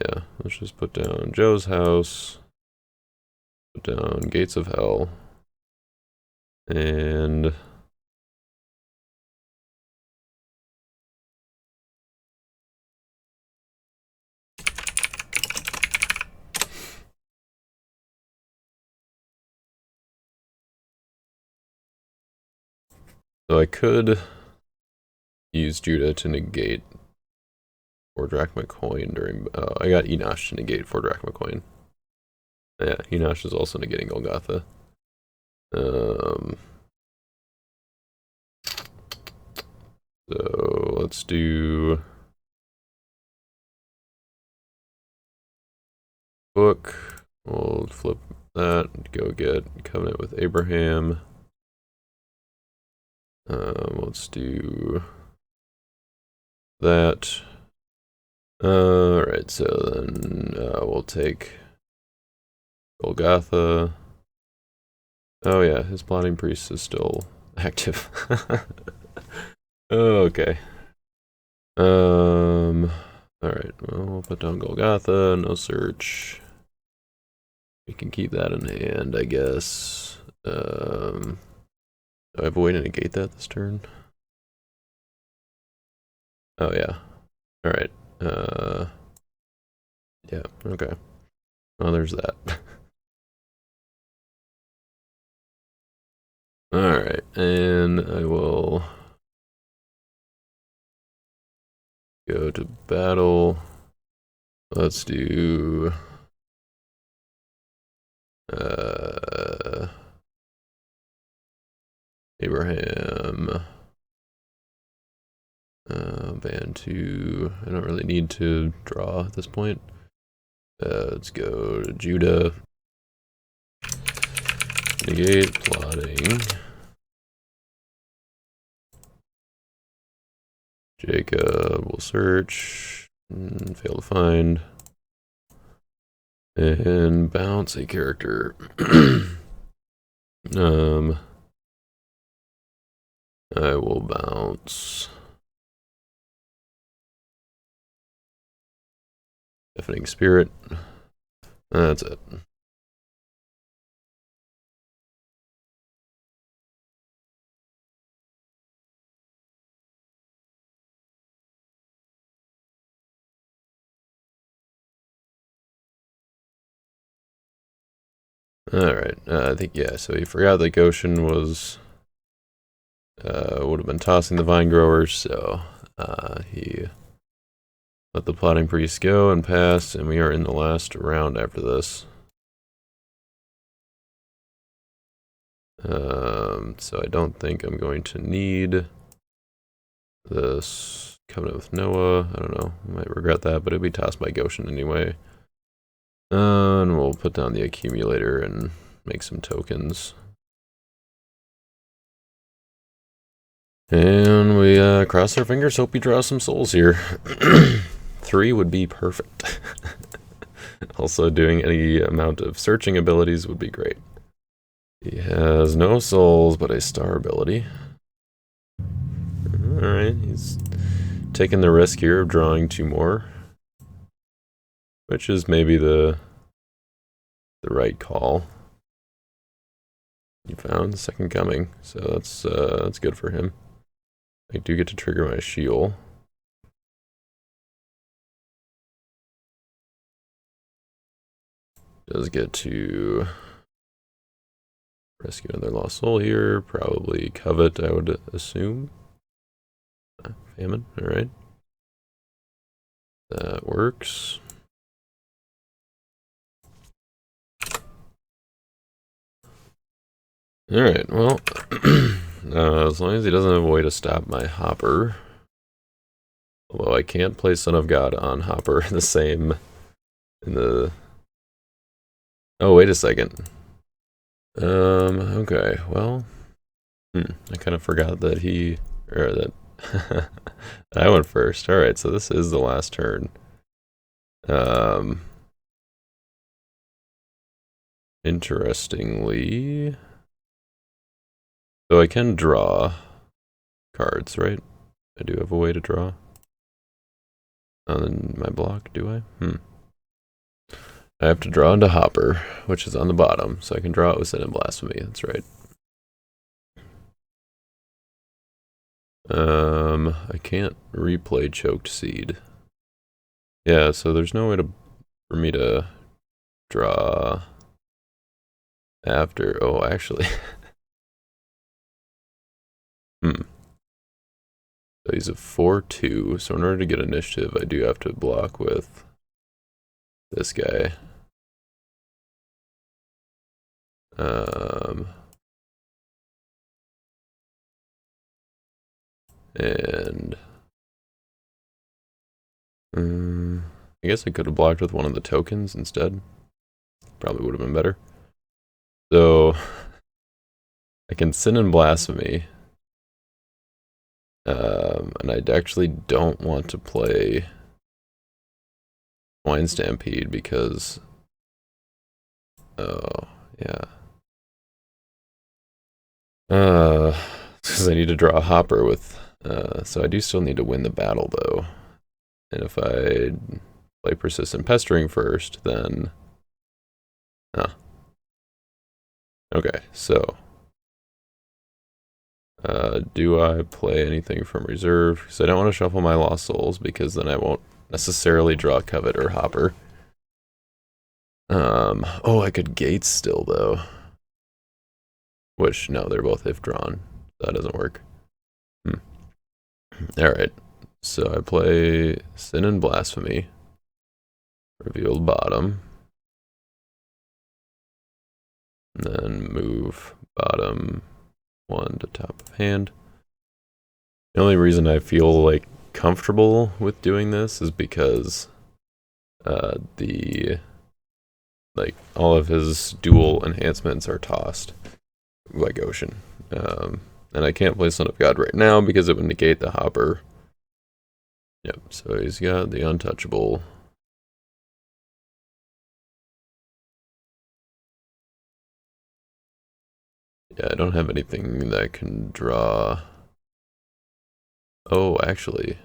Speaker 1: Yeah, let's just put down Joe's house. Put down Gates of Hell. And so I could use Judah to negate 4 Drachma Coin during. I got Enosh to negate 4 Drachma Coin. Yeah, Enosh is also negating Golgotha. So let's do. book. We'll flip that, go get Covenant with Abraham. Let's do that. Alright, so then we'll take Golgotha. Oh yeah, his plotting priest is still active. Okay. Alright, well, we'll put down Golgotha, no search. We can keep that in hand, I guess. Do I have a way to negate that this turn? Oh yeah. Alright. Yeah, okay. Well, there's that. Alright, and I will go to battle. Let's do Abraham. Band 2. I don't really need to draw at this point. Let's go to Judah. Negate plotting. Jacob will search. Fail to find. And bounce a character. I will bounce Deafening Spirit. That's it. Alright, I think, yeah, so he forgot that Goshen was, would have been tossing the Vine Growers, so he let the Plotting Priest go and pass, and we are in the last round after this. So I don't think I'm going to need this Covenant with Noah. I don't know, I might regret that, but it'll be tossed by Goshen anyway. And we'll put down the accumulator and make some tokens. And we cross our fingers, hope we draw some souls here. 3 would be perfect. Also, doing any amount of searching abilities would be great. He has no souls, but a star ability. Alright, he's taking the risk here of drawing 2 more. Which is maybe the right call. He found the second coming, so that's good for him. I do get to trigger my shield. Does get to rescue another lost soul here. Probably Covet, I would assume. Famine, alright. That works. Alright, well, as long as he doesn't have a way to stop my Hopper. Although I can't play Son of God on Hopper the same in the... Oh, wait a second. Okay, well... I kind of forgot that he... Or that... I went first. Alright, so this is the last turn. Interestingly... So I can draw cards, right? I do have a way to draw. On my block, do I? I have to draw into Hopper, which is on the bottom, so I can draw it with Sin and Blasphemy, that's right. I can't replay Choked Seed. Yeah, so there's no way for me to draw after. Oh, actually. So he's a 4/2, so in order to get initiative, I do have to block with this guy. And I guess I could have blocked with one of the tokens instead. probably would have been better. So I can Sin and Blasphemy. And I actually don't want to play Swine Stampede because... Oh, yeah. Because I need to draw a hopper with... so I do still need to win the battle, though. And if I play Persistent Pestering first, then... Okay, so... do I play anything from reserve? Because I don't want to shuffle my Lost Souls, because then I won't necessarily draw Covet or Hopper. Oh, I could Gates still, though. Which, no, they're both if drawn. That doesn't work. Alright, so I play Sin and Blasphemy. Revealed bottom. And then move bottom 1 to top of hand. The only reason I feel like comfortable with doing this is because all of his dual enhancements are tossed like Ocean. And I can't play Son of God right now because it would negate the Hopper. Yep, so he's got the Untouchable. Yeah, I don't have anything that can draw. Oh, actually.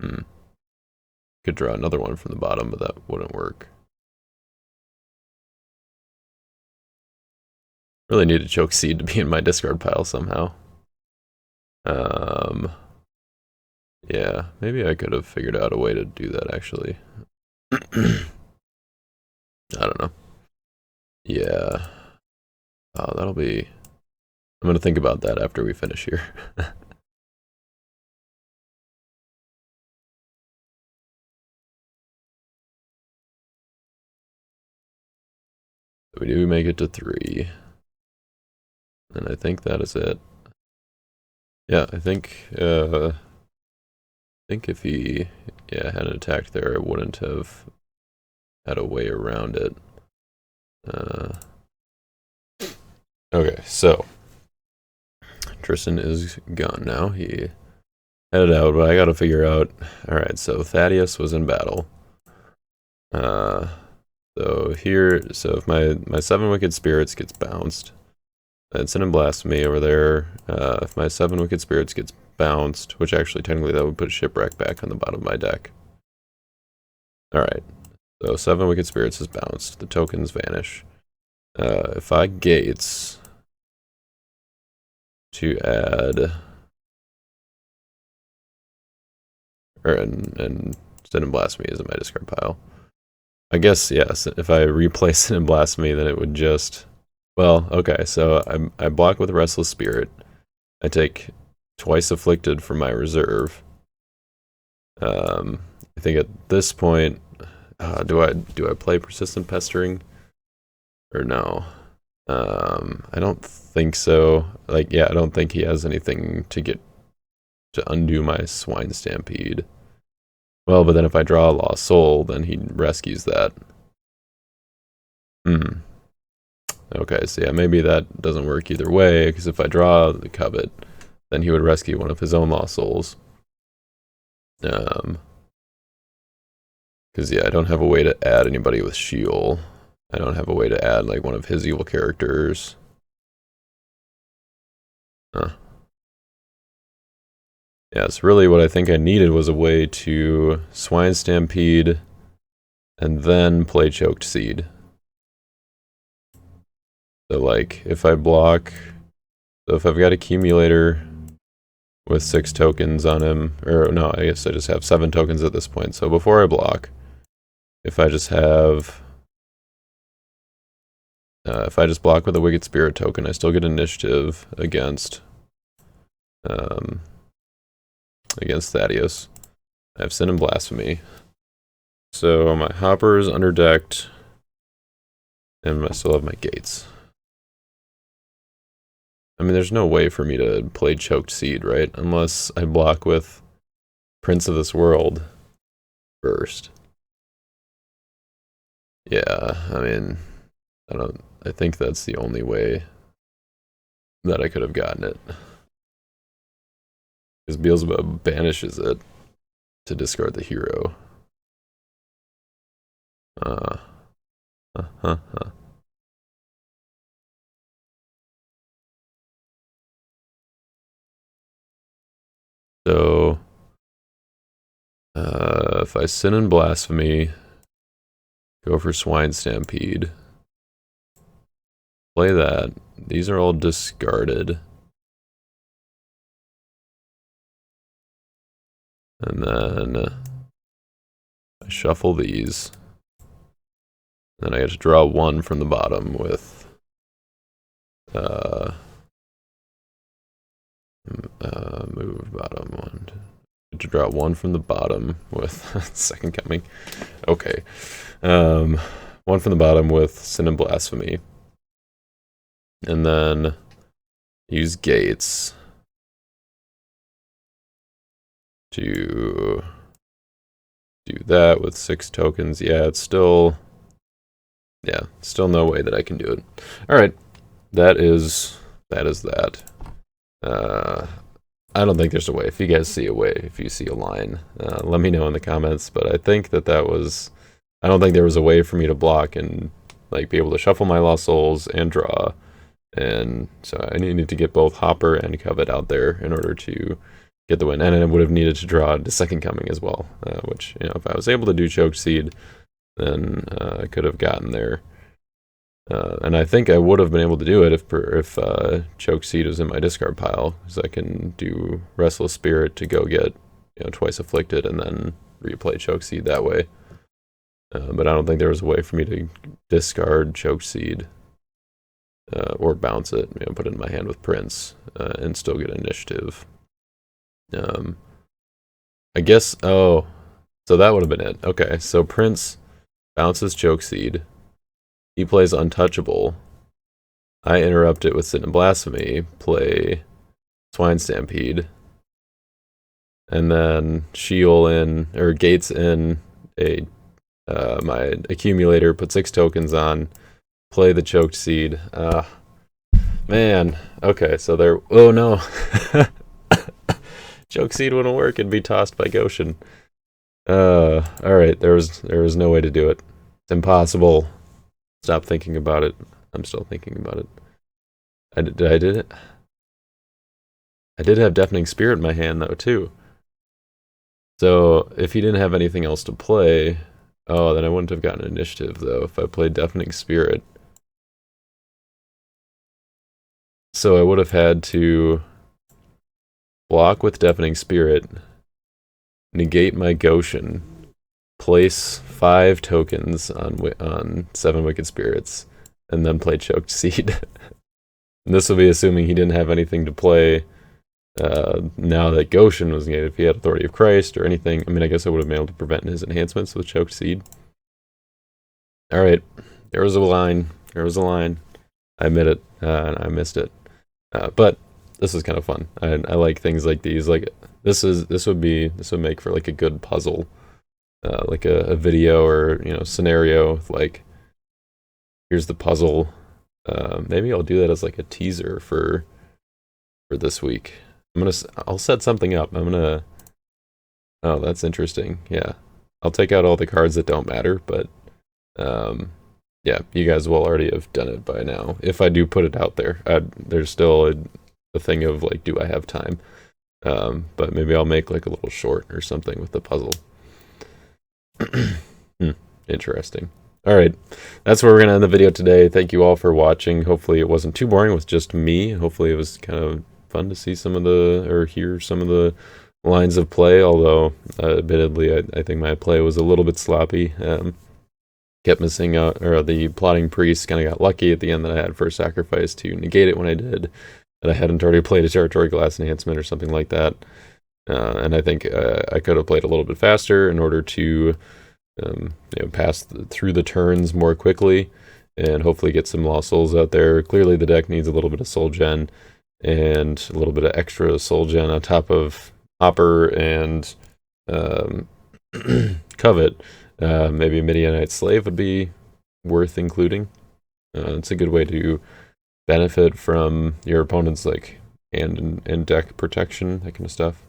Speaker 1: Could draw another one from the bottom, but that wouldn't work. Really need a Choke Seed to be in my discard pile somehow. Yeah, maybe I could have figured out a way to do that, actually. I don't know. Yeah. Oh, that'll be... I'm gonna think about that after we finish here. We do make it to 3. And I think that is it. Yeah, I think if he had an attack there, I wouldn't have had a way around it. Okay, so Tristan is gone now. He headed out, but I gotta figure out. Alright, so Thaddeus was in battle. So if my 7 Wicked Spirits gets bounced, then Sin and Blasphemy over there. If my 7 Wicked Spirits gets bounced, which actually technically that would put Shipwreck back on the bottom of my deck. Alright, so 7 Wicked Spirits is bounced. The tokens vanish. If I Gates to add... and Sin and Blasphemy is in my discard pile. I guess, yes, if I replace Sin and Blasphemy, then it would just... Well, okay, so I block with Restless Spirit. I take twice Afflicted from my reserve. I think at this point, do I play Persistent Pestering? Or no? I don't think so. Like, yeah, I don't think he has anything to undo my Swine Stampede. Well, but then if I draw a Lost Soul, then he rescues that. Okay, so yeah, maybe that doesn't work either way, because if I draw the Covet, then he would rescue one of his own Lost Souls. Because, yeah, I don't have a way to add anybody with Sheol. I don't have a way to add, like, one of his evil characters. Yeah, it's really what I think I needed was a way to Swine Stampede and then play Choked Seed. So, like, if I block... So if I've got Accumulator with 6 tokens on him... Or, no, I guess I just have 7 tokens at this point. So before I block, if I just have... if I just block with a Wicked Spirit token, I still get initiative against... against Thaddeus. I have Sin and Blasphemy. So my Hopper is underdecked, and I still have my Gates. I mean, there's no way for me to play Choked Seed, right? Unless I block with Prince of this World first. Yeah, I mean, I think that's the only way that I could have gotten it. Because Beelzebub banishes it to discard the hero. So, if I sin in blasphemy, go for Swine Stampede. Play that. These are all discarded. And then I shuffle these. Then I get to draw one from the bottom with move bottom one. To draw one from the bottom with Second Coming. Okay. One from the bottom with Sin and Blasphemy. And then use Gates to do that with 6 tokens. Yeah, it's still... Yeah, still no way that I can do it. Alright. That is that. I don't think there's a way. If you guys see a way, if you see a line, let me know in the comments. But I think that was... I don't think there was a way for me to block and like be able to shuffle my Lost Souls and draw. And so I needed to get both Hopper and Covet out there in order to get the win. And I would have needed to draw the Second Coming as well, which, you know, if I was able to do Choked Seed, then I could have gotten there. And I think I would have been able to do it if Choked Seed was in my discard pile, because I can do Restless Spirit to go get, you know, Twice Afflicted and then replay Choked Seed that way. But I don't think there was a way for me to discard Choked Seed or bounce it, you know, put it in my hand with Prince and still get initiative. I guess, oh, so that would have been it. Okay, so Prince bounces Choked Seed. He plays Untouchable. I interrupt it with Sin and Blasphemy, play Swine Stampede, and then Sheol in, or Gates in a my accumulator, put 6 tokens on, play the Choked Seed. Man, okay, so there, oh no. Choked Seed wouldn't work and be tossed by Goshen. Alright, there was no way to do it. It's impossible. Stop thinking about it. I'm still thinking about it. I did it. I did have Deafening Spirit in my hand though too. So if he didn't have anything else to play, oh, then I wouldn't have gotten initiative though if I played Deafening Spirit. So I would have had to block with Deafening Spirit, negate my Goshen, place 5 tokens on 7 Wicked Spirits, and then play Choked Seed. And this will be assuming he didn't have anything to play now that Goshen was negated. If he had Authority of Christ or anything, I mean, I guess I would have been able to prevent his enhancements with Choked Seed. Alright, there was a line. There was a line. I admit it, and I missed it. But this is kind of fun. I like things like these. Like this would make for like a good puzzle. Like a video or, you know, scenario, like here's the puzzle. Maybe I'll do that as like a teaser for this week. I'll set something up. Oh, that's interesting. Yeah, I'll take out all the cards that don't matter, but yeah, you guys will already have done it by now. If I do put it out there, there's still a thing of like, do I have time? But maybe I'll make like a little short or something with the puzzle. Interesting. Alright, that's where we're going to end the video today. Thank you all for watching. Hopefully it wasn't too boring with just me. Hopefully it was kind of fun to see some of the, or hear some of the lines of play, although admittedly I think my play was a little bit sloppy. Kept missing out, or the Plotting Priest kind of got lucky at the end that I had First Sacrifice to negate it when I did, that I hadn't already played a Territory Glass Enhancement or something like that. And I think I could have played a little bit faster in order to you know, pass through the turns more quickly and hopefully get some Lost Souls out there. Clearly the deck needs a little bit of Soul Gen and a little bit of extra Soul Gen on top of Hopper and Covet. Maybe Midianite Slave would be worth including. It's a good way to benefit from your opponent's like hand and deck protection, that kind of stuff.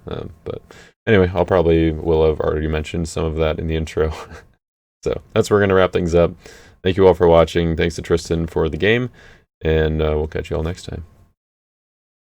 Speaker 1: But anyway, will have already mentioned some of that in the intro. So that's where we're gonna wrap things up. Thank you all for watching. Thanks to Tristan for the game, and we'll catch you all next time.